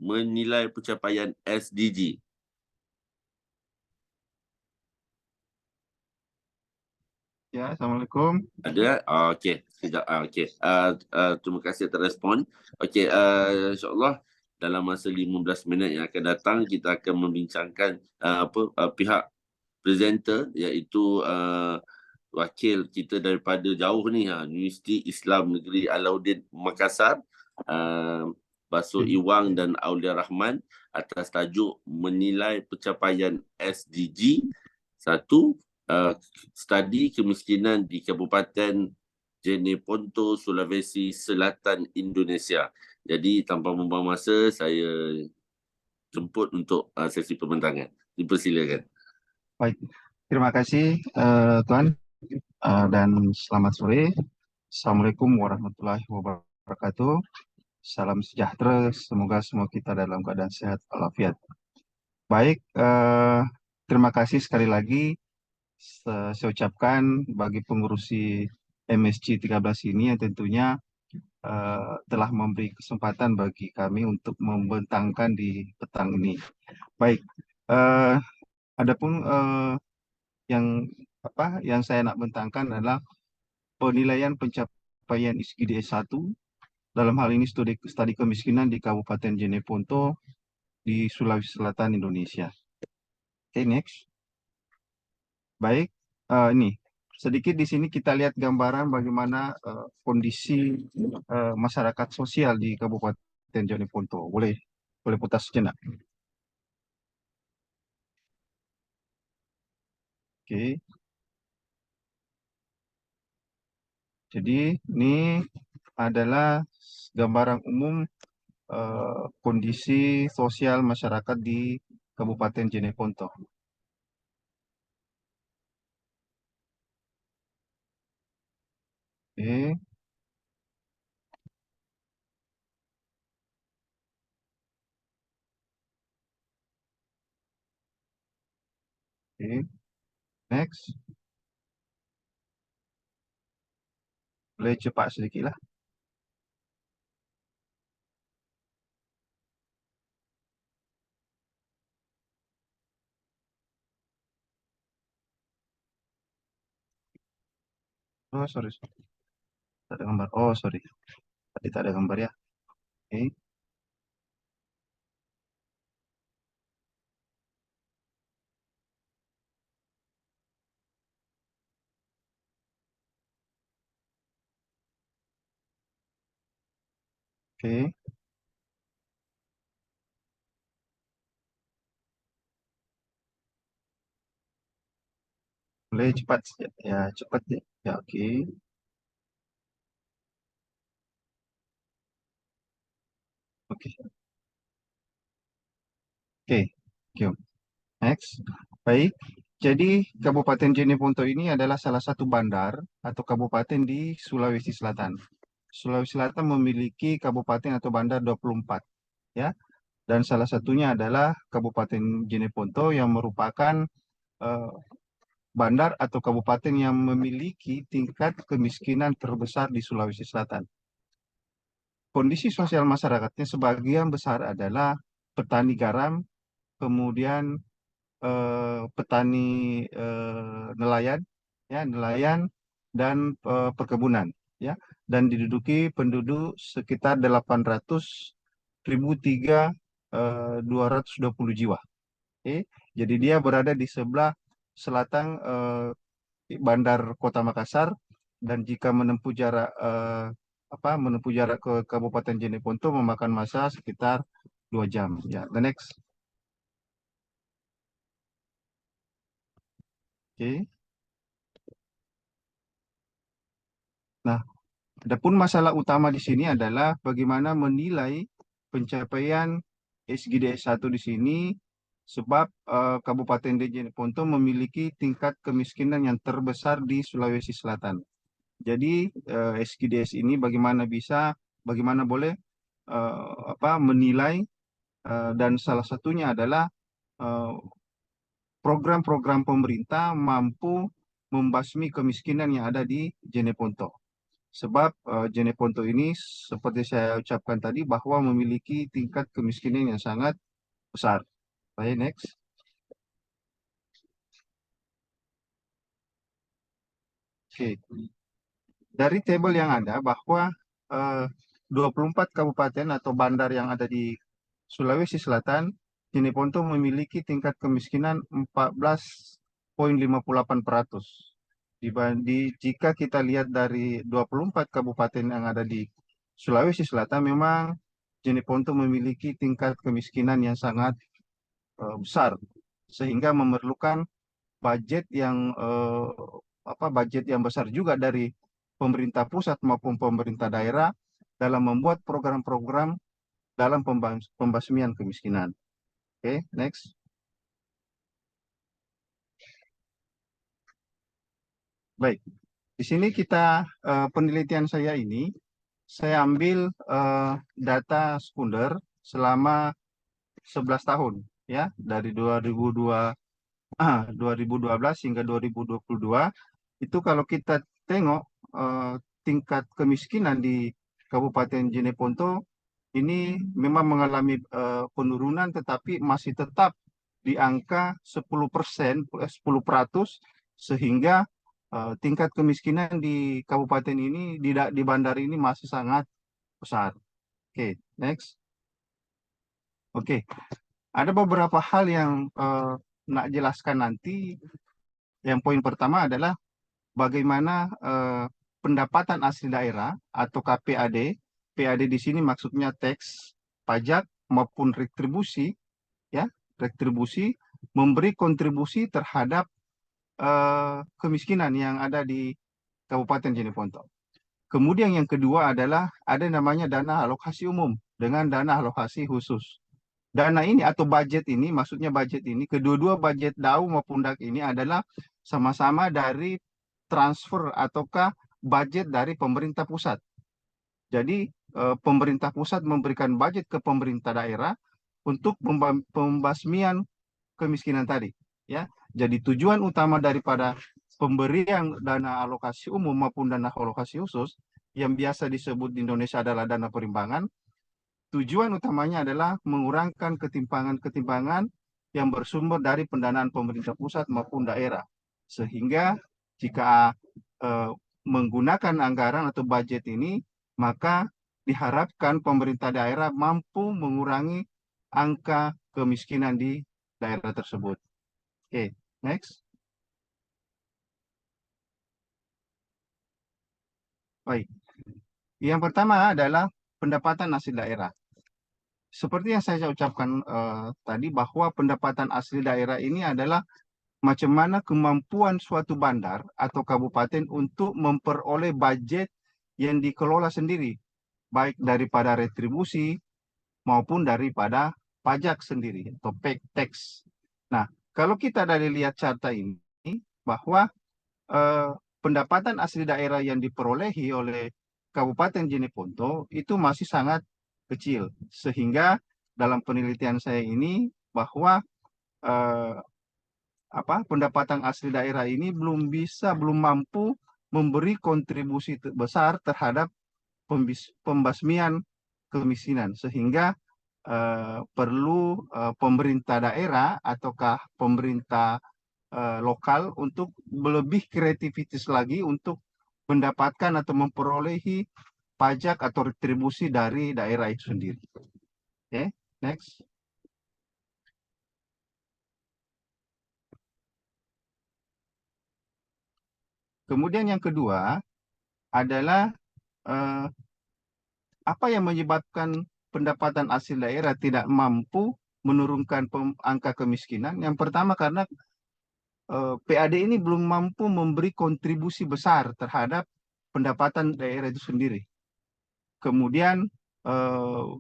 Menilai pencapaian SDG. Ya, Assalamualaikum. Ada? Okey, sekejap. Okey. Terima kasih atas respon. Okey, insyaAllah dalam masa 15 minit yang akan datang, kita akan membincangkan pihak presenter, iaitu wakil kita daripada jauh ni, Universiti Islam Negeri Alauddin Makassar, Basuh Iwang dan Aulia Rahman, atas tajuk menilai pencapaian SDG 1, studi kemiskinan di Kabupaten Jeneponto, Sulawesi Selatan, Indonesia. Jadi tanpa membuang masa, saya jemput untuk sesi pembentangan. Dipersilakan. Baik, terima kasih Tuan, dan selamat sore. Assalamualaikum warahmatullahi wabarakatuh. Salam sejahtera, semoga semua kita dalam keadaan sehat walafiat. Baik, terima kasih sekali lagi saya ucapkan bagi pengurusi MSC 13 ini yang tentunya telah memberi kesempatan bagi kami untuk membentangkan di petang ini. Baik, adapun yang yang saya nak bentangkan adalah penilaian pencapaian SGDS 1 dalam hal ini studi kemiskinan di Kabupaten Jeneponto di Sulawesi Selatan, Indonesia. Oke, next. Baik, ini sedikit di sini kita lihat gambaran bagaimana kondisi masyarakat sosial di Kabupaten Jeneponto. Boleh putar sejenak. Oke. Jadi ini adalah gambaran umum kondisi sosial masyarakat di Kabupaten Jeneponto. Oke. Oke. Next. Boleh cepat sedikit lah. Oh, sorry. Tak ada gambar. Oh, sorry. Tadi tak ada gambar ya. Oke. Oke. Boleh cepat ya, cepat ya. Ya, oke. Oke. Oke. Oke. Next. Baik. Jadi Kabupaten Jeneponto ini adalah salah satu bandar atau kabupaten di Sulawesi Selatan. Sulawesi Selatan memiliki kabupaten atau bandar 24 ya. Dan salah satunya adalah Kabupaten Jeneponto yang merupakan eh, bandar atau kabupaten yang memiliki tingkat kemiskinan terbesar di Sulawesi Selatan. Kondisi sosial masyarakatnya sebagian besar adalah petani garam, kemudian petani nelayan, ya nelayan dan perkebunan, ya, dan diduduki penduduk sekitar 800.220 jiwa. Oke, jadi dia berada di sebelah selatan Bandar Kota Makassar dan jika menempuh jarak ke Kabupaten Jeneponto memakan masa sekitar 2 jam. Ya, the next. Oke. Nah, adapun masalah utama di sini adalah bagaimana menilai pencapaian SGDS 1 di sini sebab Kabupaten Jeneponto memiliki tingkat kemiskinan yang terbesar di Sulawesi Selatan. Jadi SGDS ini bagaimana boleh menilai dan salah satunya adalah program-program pemerintah mampu membasmi kemiskinan yang ada di Jeneponto. Sebab Jeneponto ini seperti saya ucapkan tadi bahwa memiliki tingkat kemiskinan yang sangat besar. Baik, next. Oke. Dari tabel yang ada bahwa 24 kabupaten atau bandar yang ada di Sulawesi Selatan, Jeneponto memiliki tingkat kemiskinan 14,58%. Jika kita lihat dari 24 kabupaten yang ada di Sulawesi Selatan, memang Jeneponto memiliki tingkat kemiskinan yang sangat besar, sehingga memerlukan budget yang besar juga dari pemerintah pusat maupun pemerintah daerah dalam membuat program-program dalam pembasmian kemiskinan. Oke, next. Baik, di sini penelitian saya ini saya ambil data sekunder selama 11 tahun ya, dari 2012 hingga 2022. Itu kalau kita tengok tingkat kemiskinan di Kabupaten Jeneponto ini memang mengalami penurunan tetapi masih tetap di angka 10%, 10% sehingga tingkat kemiskinan di kabupaten ini, di bandar ini masih sangat besar. Oke, next. Oke, ada beberapa hal yang nak jelaskan nanti. Yang poin pertama adalah bagaimana pendapatan asli daerah atau KPAD. PAD di sini maksudnya tax, pajak maupun retribusi, ya, retribusi memberi kontribusi terhadap kemiskinan yang ada di Kabupaten Jeneponto. Kemudian yang kedua adalah ada namanya dana alokasi umum dengan dana alokasi khusus. Dana ini atau budget ini, maksudnya budget ini, kedua-dua budget DAU maupun DAK ini adalah sama-sama dari transfer ataukah budget dari pemerintah pusat. Jadi pemerintah pusat memberikan budget ke pemerintah daerah untuk pembasmian kemiskinan tadi. Ya, jadi tujuan utama daripada pemberian dana alokasi umum maupun dana alokasi khusus yang biasa disebut di Indonesia adalah dana perimbangan. Tujuan utamanya adalah mengurangkan ketimpangan-ketimpangan yang bersumber dari pendanaan pemerintah pusat maupun daerah. Sehingga jika menggunakan anggaran atau budget ini, maka diharapkan pemerintah daerah mampu mengurangi angka kemiskinan di daerah tersebut. Oke, next. Baik. Yang pertama adalah pendapatan asli daerah. Seperti yang saya ucapkan tadi bahwa pendapatan asli daerah ini adalah macam mana kemampuan suatu bandar atau kabupaten untuk memperoleh budget yang dikelola sendiri, baik daripada retribusi maupun daripada pajak sendiri atau tax. Nah, kalau kita dari lihat carta ini, bahwa pendapatan asli daerah yang diperolehi oleh Kabupaten Jeneponto itu masih sangat kecil, sehingga dalam penelitian saya ini bahwa pendapatan asli daerah ini belum mampu memberi kontribusi besar terhadap pembasmian kemiskinan, sehingga perlu pemerintah daerah ataukah pemerintah lokal untuk lebih kreativitas lagi untuk mendapatkan atau memperolehi pajak atau retribusi dari daerah itu sendiri. Oke, next. Kemudian yang kedua adalah apa yang menyebabkan pendapatan asli daerah tidak mampu menurunkan angka kemiskinan. Yang pertama karena PAD ini belum mampu memberi kontribusi besar terhadap pendapatan daerah itu sendiri. Kemudian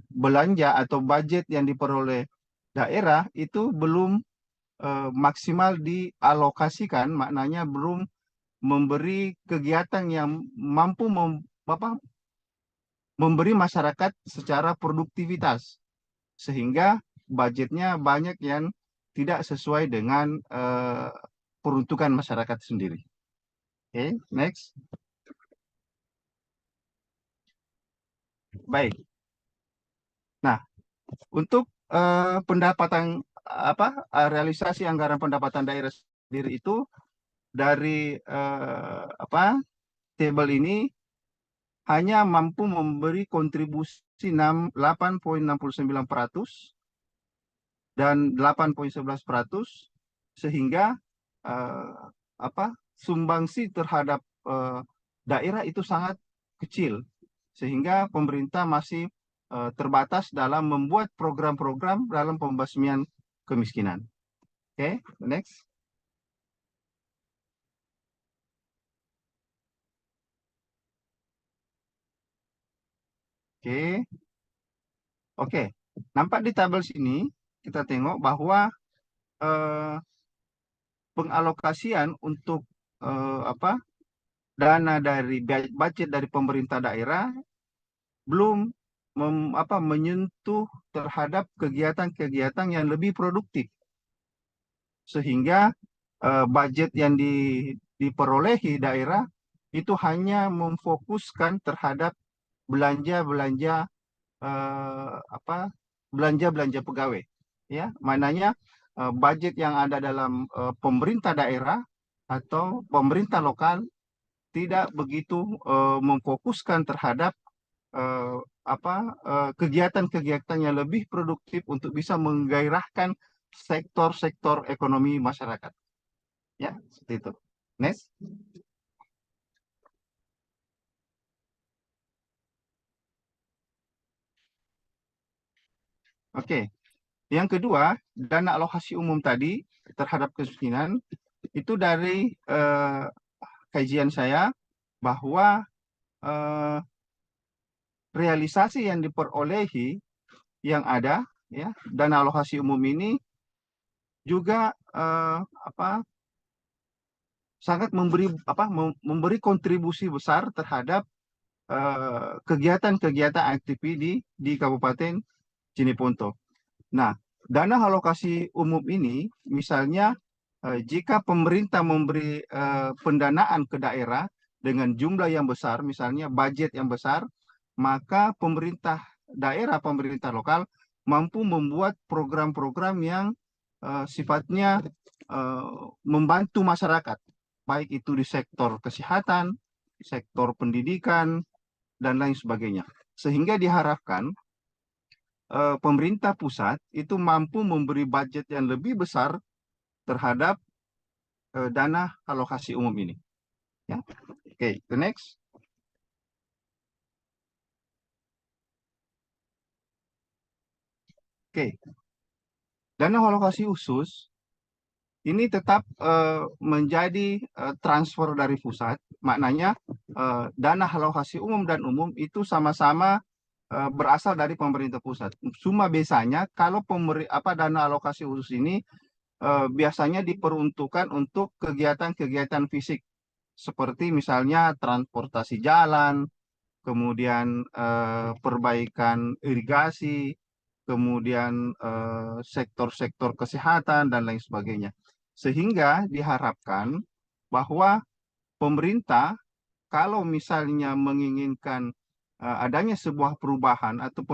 belanja atau budget yang diperoleh daerah itu belum maksimal dialokasikan, maknanya belum memberi kegiatan yang mampu memberi masyarakat secara produktivitas, sehingga budgetnya banyak yang tidak sesuai dengan peruntukan masyarakat sendiri. Oke, next. Baik. Nah, untuk pendapatan realisasi anggaran pendapatan daerah sendiri itu dari tabel ini hanya mampu memberi kontribusi 8,69% dan 8,11%, sehingga sumbangsi terhadap daerah itu sangat kecil, sehingga pemerintah masih terbatas dalam membuat program-program dalam pembasmian kemiskinan. Oke, next. Oke. Nampak di tabel sini kita tengok bahwa pengalokasian untuk dana dari budget dari pemerintah daerah belum menyentuh terhadap kegiatan-kegiatan yang lebih produktif, sehingga budget yang diperolehi daerah itu hanya memfokuskan terhadap belanja pegawai, ya, maknanya budget yang ada dalam pemerintah daerah atau pemerintah lokal tidak begitu memfokuskan terhadap kegiatan-kegiatan yang lebih produktif untuk bisa menggairahkan sektor-sektor ekonomi masyarakat. Ya, seperti itu. Next. Oke. Yang kedua, dana alokasi umum tadi terhadap kemiskinan itu dari kajian saya bahwa realisasi yang diperolehi yang ada, ya, dana alokasi umum ini juga sangat memberi kontribusi besar terhadap kegiatan-kegiatan aktivitas di Kabupaten Cineponto. Nah, dana alokasi umum ini misalnya jika pemerintah memberi pendanaan ke daerah dengan jumlah yang besar, misalnya budget yang besar, maka pemerintah daerah, pemerintah lokal mampu membuat program-program yang sifatnya membantu masyarakat, baik itu di sektor kesehatan, sektor pendidikan, dan lain sebagainya. Sehingga diharapkan pemerintah pusat itu mampu memberi budget yang lebih besar terhadap dana alokasi umum ini. Ya. Oke, the next. Oke. Dana alokasi khusus ini tetap menjadi transfer dari pusat. Maknanya dana alokasi umum dan umum itu sama-sama berasal dari pemerintah pusat. Cuma biasanya kalau dana alokasi khusus ini biasanya diperuntukkan untuk kegiatan-kegiatan fisik seperti misalnya transportasi jalan, kemudian perbaikan irigasi, kemudian sektor-sektor kesehatan dan lain sebagainya. Sehingga diharapkan bahwa pemerintah kalau misalnya menginginkan adanya sebuah perubahan atau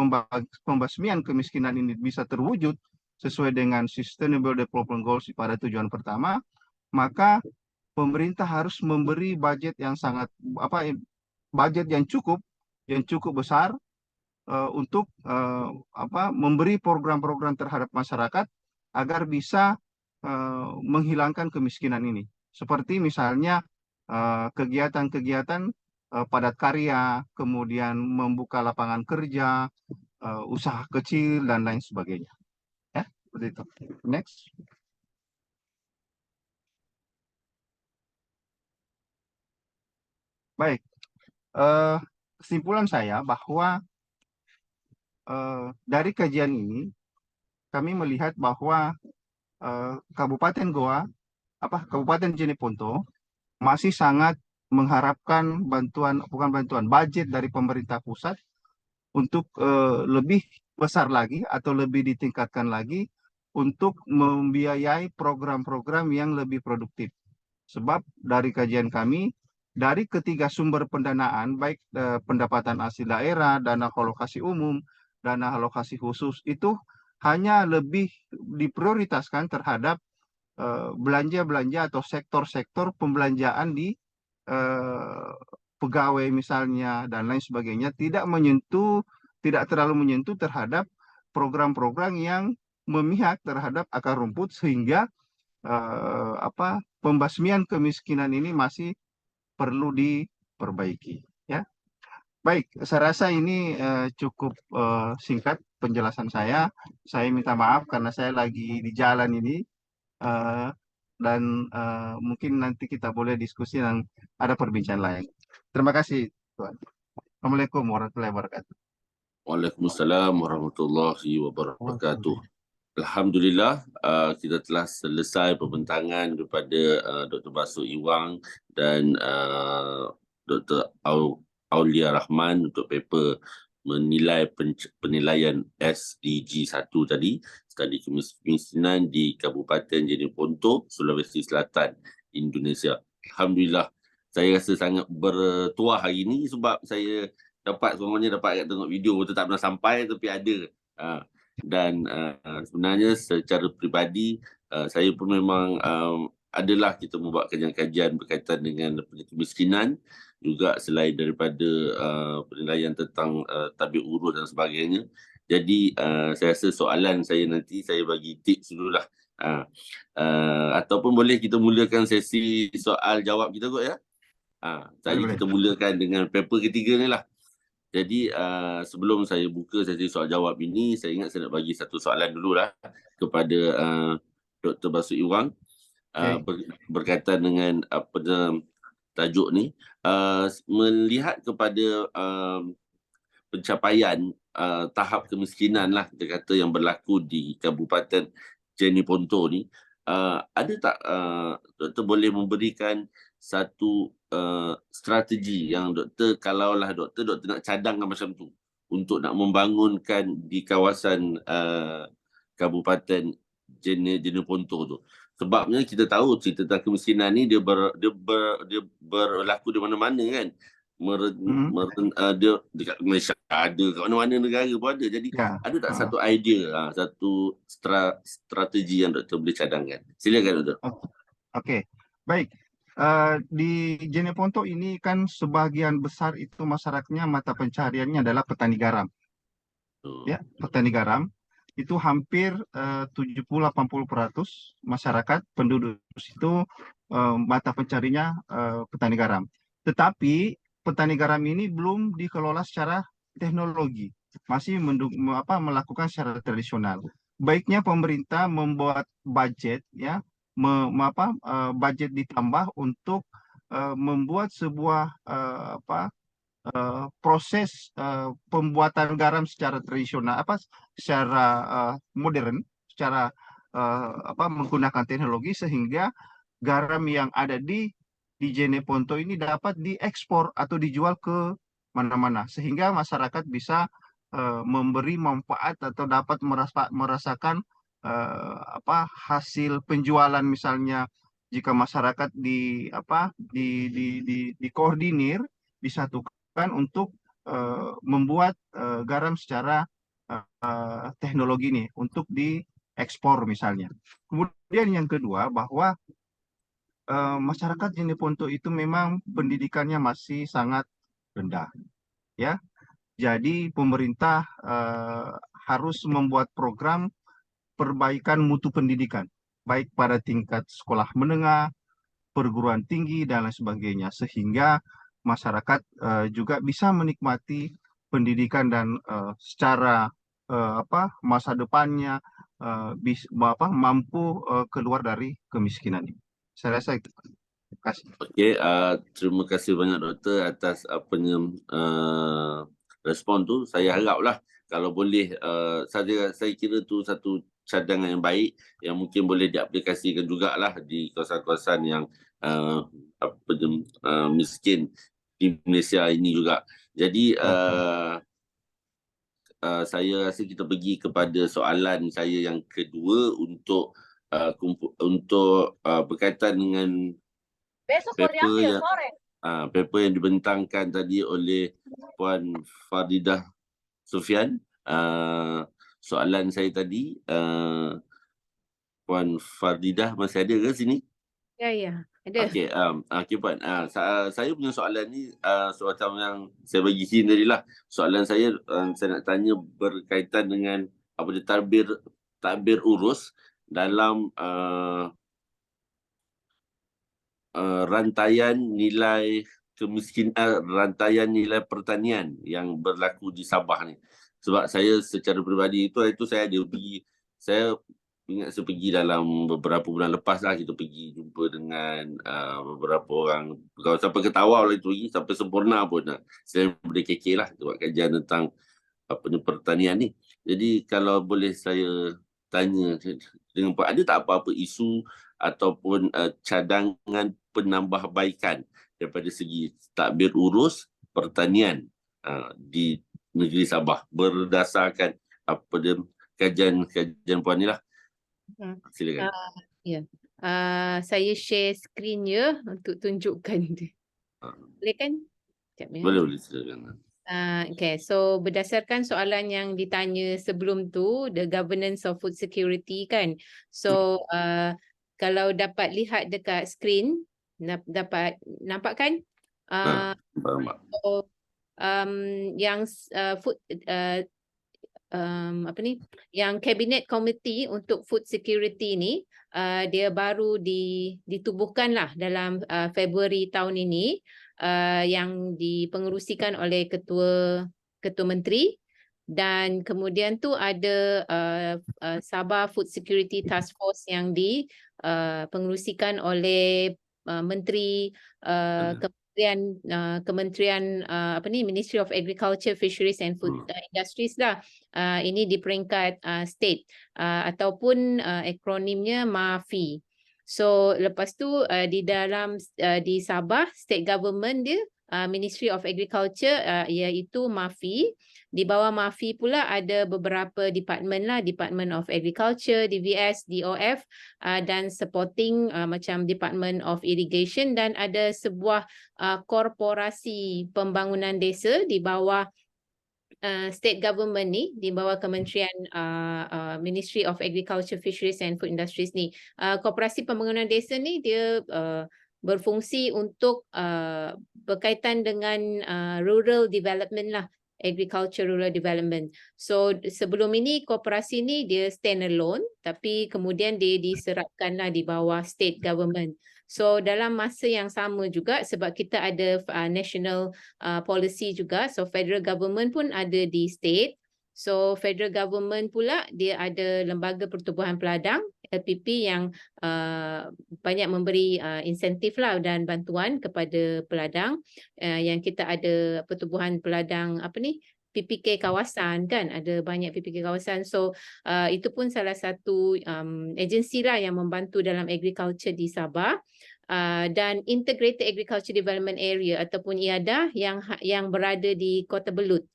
pembasmian kemiskinan ini bisa terwujud sesuai dengan Sustainable Development Goals pada tujuan pertama, maka pemerintah harus memberi budget yang budget yang cukup besar untuk memberi program-program terhadap masyarakat agar bisa menghilangkan kemiskinan ini. Seperti misalnya kegiatan-kegiatan padat karya, kemudian membuka lapangan kerja, usaha kecil, dan lain sebagainya. Ya, seperti itu. Next. Baik, kesimpulan saya bahwa dari kajian ini kami melihat bahwa Kabupaten Kabupaten Cineponto masih sangat mengharapkan budget dari pemerintah pusat untuk lebih besar lagi atau lebih ditingkatkan lagi untuk membiayai program-program yang lebih produktif. Sebab dari kajian kami, dari ketiga sumber pendanaan, baik pendapatan asli daerah, dana alokasi umum, dana alokasi khusus, itu hanya lebih diprioritaskan terhadap belanja-belanja atau sektor-sektor pembelanjaan di pegawai misalnya dan lain sebagainya, tidak terlalu menyentuh terhadap program-program yang memihak terhadap akar rumput, sehingga pembasmian kemiskinan ini masih perlu diperbaiki. Ya, baik, saya rasa ini cukup singkat penjelasan saya. Saya minta maaf karena saya lagi di jalan ini. Dan mungkin nanti kita boleh diskusi dan ada perbincangan lain. Terima kasih, Tuan. Assalamualaikum warahmatullahi wabarakatuh. Waalaikumsalam warahmatullahi wabarakatuh. Alhamdulillah, kita telah selesai pembentangan daripada Dr. Basuh Iwang dan Dr. Aulia Rahman untuk paper menilai penilaian SDG 1 tadi, studi kemiskinan di Kabupaten Cineponto, Sulawesi Selatan, Indonesia. Alhamdulillah, saya rasa sangat bertuah hari ini sebab saya semuanya dapat tengok video, betul tak pernah sampai tapi ada. Dan sebenarnya secara peribadi saya pun memang adalah kita membuat kajian-kajian berkaitan dengan kemiskinan, juga selain daripada penilaian tentang tabir urus dan sebagainya. Jadi saya rasa soalan saya nanti saya bagi tips dululah. Ataupun boleh kita mulakan sesi soal jawab kita kot ya. Tadi Boleh. kita mulakan dengan paper ketiga ni lah. Jadi sebelum saya buka sesi soal jawab ini, saya ingat saya nak bagi satu soalan dululah kepada Dr. Basuki Wang berkaitan dengan apa tajuk ni. Melihat kepada pencapaian tahap kemiskinan lah kita kata yang berlaku di Kabupaten Jeneponto ni, ada tak doktor boleh memberikan satu strategi yang doktor, kalaulah doktor nak cadangkan macam tu untuk nak membangunkan di kawasan Kabupaten Jeneponto tu. Sebabnya kita tahu cerita tentang kemiskinan ni dia berlaku di mana-mana kan. Dia dekat Malaysia ada, kat mana-mana negara pun ada. Jadi ada tak satu idea, satu strategi yang doktor boleh cadangkan? Silakan doktor. Okey, baik. Di Jeneponto ini kan sebahagian besar itu masyarakatnya mata pencahariannya adalah petani garam. Ya, petani garam. Itu hampir 70-80% masyarakat penduduk itu mata pencarinya petani garam. Tetapi petani garam ini belum dikelola secara teknologi, masih melakukan secara tradisional. Baiknya pemerintah membuat budget, ya, budget ditambah untuk membuat sebuah proses pembuatan garam secara tradisional, secara modern, secara menggunakan teknologi, sehingga garam yang ada di Jeneponto ini dapat diekspor atau dijual ke mana-mana, sehingga masyarakat bisa memberi manfaat atau dapat merasakan hasil penjualan. Misalnya jika masyarakat dikoordinir, disatukan untuk membuat garam secara teknologi ini untuk diekspor misalnya. Kemudian yang kedua, bahwa masyarakat Jeneponto itu memang pendidikannya masih sangat rendah, ya. Jadi pemerintah harus membuat program perbaikan mutu pendidikan, baik pada tingkat sekolah menengah, perguruan tinggi dan lain sebagainya, sehingga masyarakat juga bisa menikmati pendidikan dan secara masa depannya mampu keluar dari kemiskinan ini. Saya rasa itu. Terima kasih. Okey, terima kasih banyak doktor atas respon tu. Saya haraplah kalau boleh, saya kira tu satu cadangan yang baik yang mungkin boleh diaplikasikan jugalah di kawasan-kawasan yang miskin di Malaysia ini juga. Jadi saya rasa kita pergi kepada soalan saya yang kedua untuk berkaitan dengan paper yang dibentangkan tadi oleh Puan Fardidah Sufian. Soalan saya tadi, Puan Fardidah masih ada ke sini? Ya, ada. Okey Puan. Saya punya soalan ni macam yang saya bagi hint tadi lah. Soalan saya nak tanya berkaitan dengan tadbir urus dalam rantaian nilai kemiskinan, rantaian nilai pertanian yang berlaku di Sabah ni. Sebab saya secara peribadi itu saya ada pergi, saya ingat saya pergi dalam beberapa bulan lepas lah, kita pergi jumpa dengan beberapa orang kawasan Perketawau lah, itu pergi sampai Sempurna pun. Saya boleh KK lah buat kajian tentang pertanian ni. Jadi kalau boleh saya tanya dengan Pak, ada tak apa-apa isu ataupun cadangan penambahbaikan daripada segi tadbir urus pertanian di negeri Sabah berdasarkan kajian Puan ni lah. Silakan. Saya share screen ya untuk tunjukkan. Boleh kan? Boleh, silakan. Okay, so berdasarkan soalan yang ditanya sebelum tu, the governance of food security kan. So kalau dapat lihat dekat skrin, dapat nampak kan? Nampak. So, yang food yang Cabinet Committee untuk Food Security ni dia baru ditubuhkan lah dalam Februari tahun ini, yang dipengerusikan oleh Ketua Menteri, dan kemudian tu ada Sabah Food Security Task Force yang dipengerusikan oleh Menteri Kementerian Ministry of Agriculture, Fisheries and Food Industries lah. Ini di peringkat state ataupun akronimnya MAFI. So lepas tu di Sabah state government dia Ministry of Agriculture iaitu MAFI. Di bawah MAFI pula ada beberapa department lah, Department of Agriculture, DVS, DOF, dan supporting macam Department of Irrigation, dan ada sebuah korporasi pembangunan desa di bawah state government ni, di bawah Kementerian Ministry of Agriculture, Fisheries and Food Industries ni. Korporasi pembangunan desa ni dia berfungsi untuk berkaitan dengan rural development lah, agriculture rural development. So sebelum ini koperasi ni dia stand alone, tapi kemudian dia diserapkanlah di bawah state government. So dalam masa yang sama juga, sebab kita ada national policy juga, so federal government pun ada di state. So federal government pula dia ada Lembaga Pertubuhan Peladang LPP yang banyak memberi insentif lah dan bantuan kepada peladang, yang kita ada Pertubuhan Peladang PPK kawasan kan, ada banyak PPK kawasan. So itu pun salah satu agensi lah yang membantu dalam agriculture di Sabah. Dan Integrated Agriculture Development Area ataupun IADA yang berada di Kota Belud,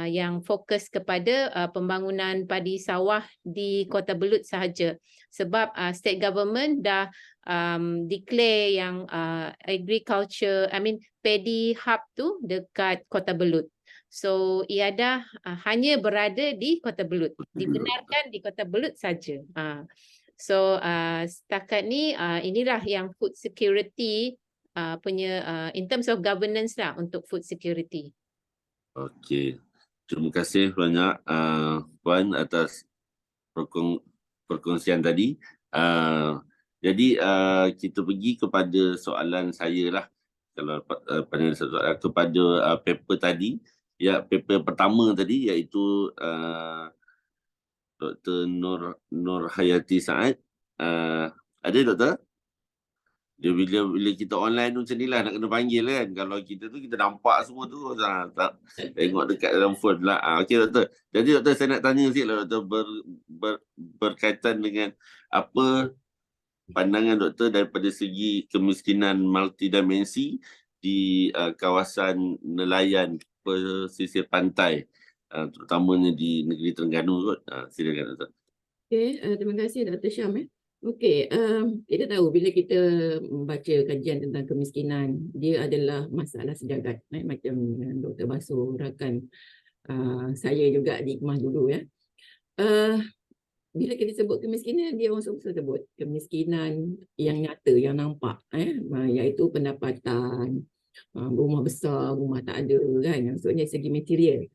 yang fokus kepada pembangunan padi sawah di Kota Belud sahaja. Sebab state government dah declare yang paddy hub tu dekat Kota Belud. So IADA hanya berada di Kota Belud, dibenarkan di Kota Belud saja. So setakat ni inilah yang food security punya in terms of governance lah untuk food security. Okey. Terima kasih banyak Puan atas perkongsian tadi. Jadi kita pergi kepada soalan saya lah. Kalau panel soalan kepada paper tadi. Ya, paper pertama tadi iaitu Dr. Nur Hayati Saad. Ada Doktor? Dia bila kita online tu macam ni lah, nak kena panggil kan. Kalau kita tu kita nampak semua tu, tak tengok dekat dalam phone lah. Okey Doktor. Jadi Doktor, saya nak tanya sikit lah Doktor, berkaitan dengan apa pandangan Doktor daripada segi kemiskinan multidimensi di kawasan nelayan pesisir pantai, terutamanya di negeri Terengganu kot. Silakan Doktor. Okey, terima kasih Dr. Syam. Okey, kita tahu bila kita membaca kajian tentang kemiskinan, dia adalah masalah sejagat. Macam Dr. Basu rakan saya juga di Ikmah dulu ya. Bila kita sebut kemiskinan, dia orang suka sebut kemiskinan yang nyata, yang nampak, iaitu pendapatan, rumah besar, rumah tak ada kan, maksudnya segi material.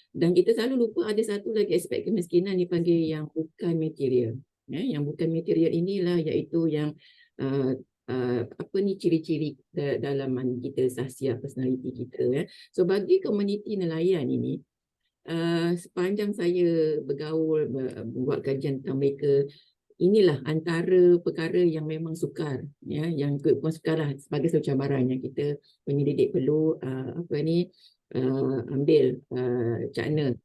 Dan kita selalu lupa ada satu lagi aspek kemiskinan dipanggil yang bukan material. Yang bukan material inilah iaitu yang ciri-ciri kedalaman kita, sahsiah personality kita. So bagi komuniti nelayan ini, sepanjang saya bergaul, buat kajian tentang mereka, inilah antara perkara yang memang sukar, yang bukan sukar lah, sebagai satu cabaran yang kita penyelidik perlu ambil cakna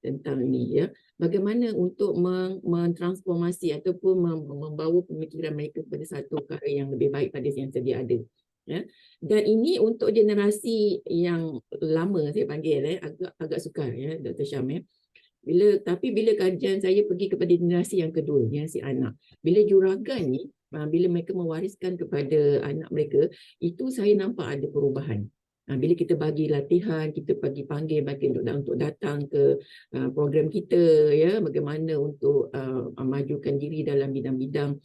tentang ini ya. Bagaimana untuk mentransformasi ataupun membawa pemikiran mereka kepada satu perkara yang lebih baik pada yang sedia ada. Ya. Dan ini untuk generasi yang lama saya panggil agak sukar ya Dr. Syam ya. Tapi bila kajian saya pergi kepada generasi yang kedua, generasi anak, bila juragan ni, bila mereka mewariskan kepada anak mereka, itu saya nampak ada perubahan. Bila kita bagi latihan, kita panggil untuk datang ke program kita, ya, bagaimana untuk majukan diri dalam bidang-bidang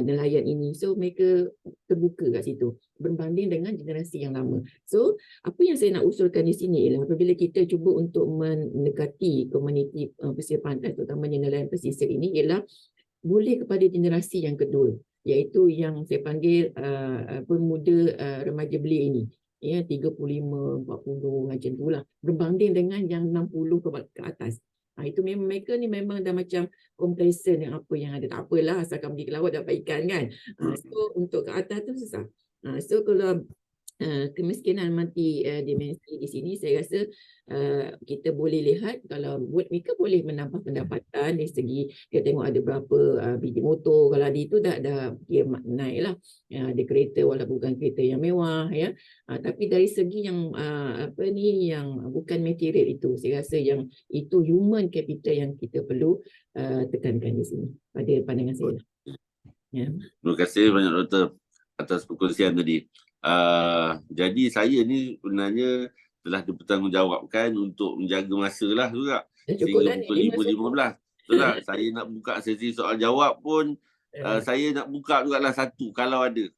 nelayan ini. So mereka terbuka kat situ berbanding dengan generasi yang lama. So apa yang saya nak usulkan di sini ialah apabila kita cuba untuk mendekati komuniti pesisir pantai, terutamanya nelayan pesisir ini, ialah boleh kepada generasi yang kedua, iaitu yang saya panggil pemuda remaja belia ini, ya, 35, 40 macam tu lah, berbanding dengan yang 60 ke atas. Itu memang mereka ni memang dah macam complacent yang apa yang ada, tak apalah asalkan pergi ke laut dapat ikan kan. So untuk ke atas tu susah. So kalau kemiskinan mati dimensi di sini, saya rasa kita boleh lihat kalau mereka boleh menambah pendapatan dari segi dia tengok ada berapa biji motor, kalau ada itu dah dia naik lah, ada kereta walaupun bukan kereta yang mewah, ya. Tapi dari segi yang yang bukan material itu, saya rasa yang itu human capital yang kita perlu tekankan di sini pada pandangan saya. Ya. Terima kasih banyak Doktor atas perkongsian tadi. Jadi saya ni sebenarnya telah dipertanggungjawabkan untuk menjaga masa lah juga sehingga pukul 5.15. Betul tak? Saya nak buka sesi soal jawab pun saya nak buka juga lah satu kalau ada.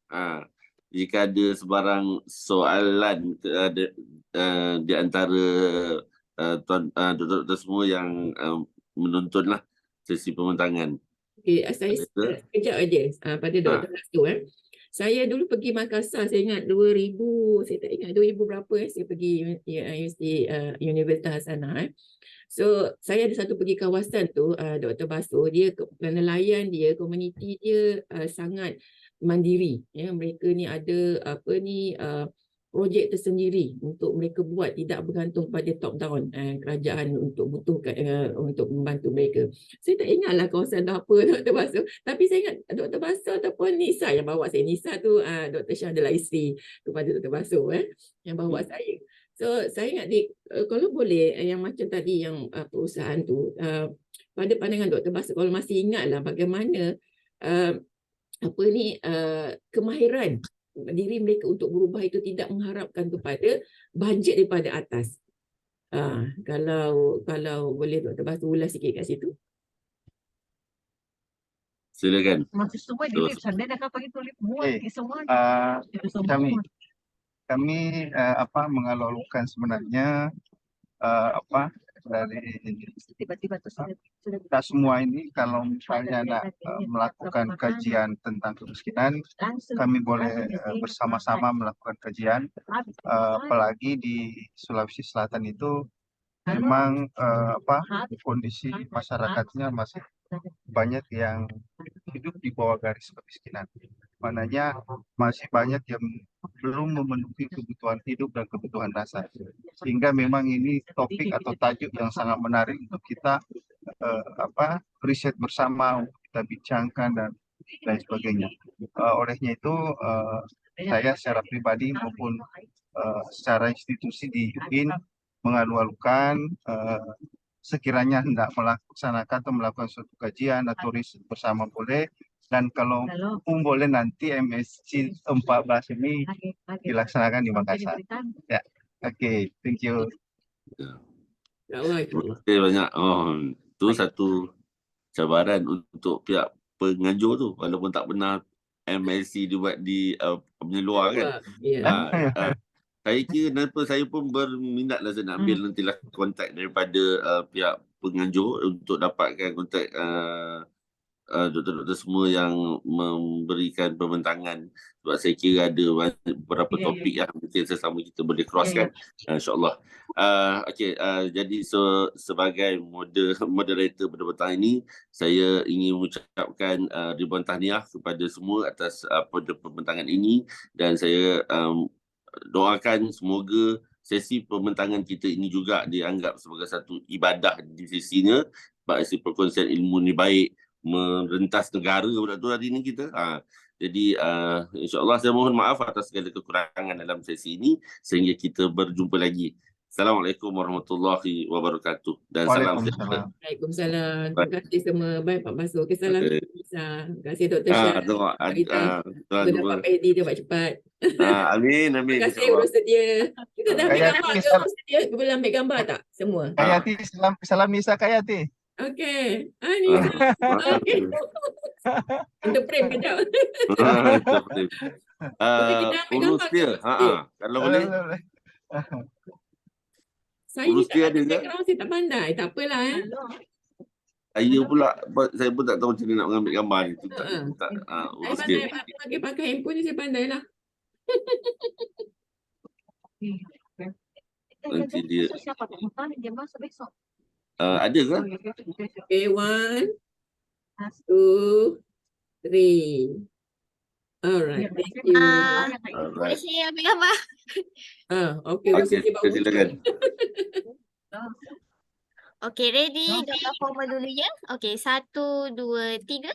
Jika ada sebarang soalan di antara doktor semua yang menonton lah sesi pembentangan. Okay, saya sekejap aja pada Dr. Rastu. Saya dulu pergi Makassar, saya ingat 2000, saya tak ingat 2000 berapa saya pergi Universitas Hasanah. So saya ada satu pergi kawasan tu, Dr. Basu, dia nelayan dia, komuniti dia sangat mandiri, ya. Mereka ni ada projek tersendiri untuk mereka buat, tidak bergantung pada top down kerajaan untuk butuhkan untuk membantu mereka. Saya tak ingatlah kawasan tu apa Dr. Basu, tapi saya ingat Dr. Basu ataupun Nisa yang bawa saya. Nisa tu Dr. Syah adalah isteri kepada Dr. Basu yang bawa saya. So saya ingat kalau boleh yang macam tadi yang perusahaan tu, pada pandangan Dr. Basu, kalau masih ingatlah bagaimana kemahiran diri mereka untuk berubah itu tidak mengharapkan kepada bajet daripada atas. Kalau boleh Dr. Basu ulas sikit kat situ. Silakan. Kami mengalahkan sebenarnya dari kita semua ini, kalau misalnya nak melakukan kajian tentang kemiskinan, kami boleh bersama-sama melakukan kajian. Apalagi di Sulawesi Selatan itu memang kondisi masyarakatnya masih banyak yang hidup di bawah garis kemiskinan. Mananya masih banyak yang belum memenuhi kebutuhan hidup dan kebutuhan dasar. Sehingga memang ini topik atau tajuk yang sangat menarik untuk kita riset bersama, untuk kita bincangkan dan lain sebagainya. Olehnya itu saya secara pribadi maupun secara institusi di UIN mengalu-alukan sekiranya hendak melaksanakan atau melakukan suatu kajian atau riset bersama boleh. Dan kalau pun boleh nanti MSc 14 ini dilaksanakan di Makassar. Ya, oke, thank you. Terima kasih banyak. Itu satu cabaran untuk pihak penganjur tu, walaupun tak pernah MSc dibuat di menyeluar kan. Saya kira kenapa saya pun berminat lah, saya nak ambil nantilah kontak daripada pihak penganjur untuk dapatkan kontak doktor-doktor semua yang memberikan pembentangan, sebab saya kira ada beberapa topik yang mungkin sesama kita boleh crosskan, insyaAllah. Jadi sebagai moderator pada petang ini, saya ingin mengucapkan ribuan tahniah kepada semua atas pembentangan ini, dan saya doakan semoga sesi pembentangan kita ini juga dianggap sebagai satu ibadah di sisinya, sesi perkongsian ilmu ni baik merentas negara tu hari ini kita. Jadi insyaAllah saya mohon maaf atas segala kekurangan dalam sesi ini, sehingga kita berjumpa lagi. Assalamualaikum warahmatullahi wabarakatuh dan salam sejahtera. Waalaikumsalam. Terima kasih semua. Baik Pak Basu. Salam. Terima kasih Dr. Syah. Tengok Kita dapat PhD dia buat cepat. amin Terima kasih insyaAllah. urus sedia. Kita dah ambil Kak gambar Yati, ke urus sedia? Kita boleh ambil gambar tak semua? Kak Yati, salam Nisa Kak Yati. Okey. Ni. Okey. Untuk frame kejap. Okey, kita ambil Urus gambar dia. ke? Kalau boleh. Saya Urus tak dia ada ada ke? background, saya tak pandai. Tak apalah Saya pula, saya pun tak tahu macam mana nak mengambil gambar ni. Tu tak, Saya urus pandai dia. pakai handphone ni, saya pandai lah. Nanti dia. Ada ke? Okay, 1, 2, 3. Alright, thank you. Boleh Alright. saya ambil gambar? Okay, Okey, silakan. Okay, ready? Gambar formal dulu ya. Okay, 1, 2, 3.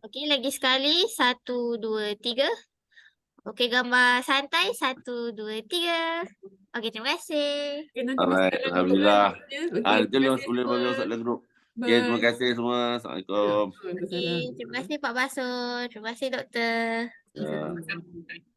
Okay, lagi sekali. 1, 2, 3. Okay, gambar santai. 1, 2, 3. Okay, terima kasih. Okay, nanti Alright, masuk dalam Alhamdulillah. grup ya. Okay, Nanti terima kasih boleh semua. masuk dalam grup. Bye. Okay, terima kasih semua. Assalamualaikum. Waalaikumsalam. Okay, terima kasih Pak Basul. Terima kasih doktor. Ya. Sama-sama.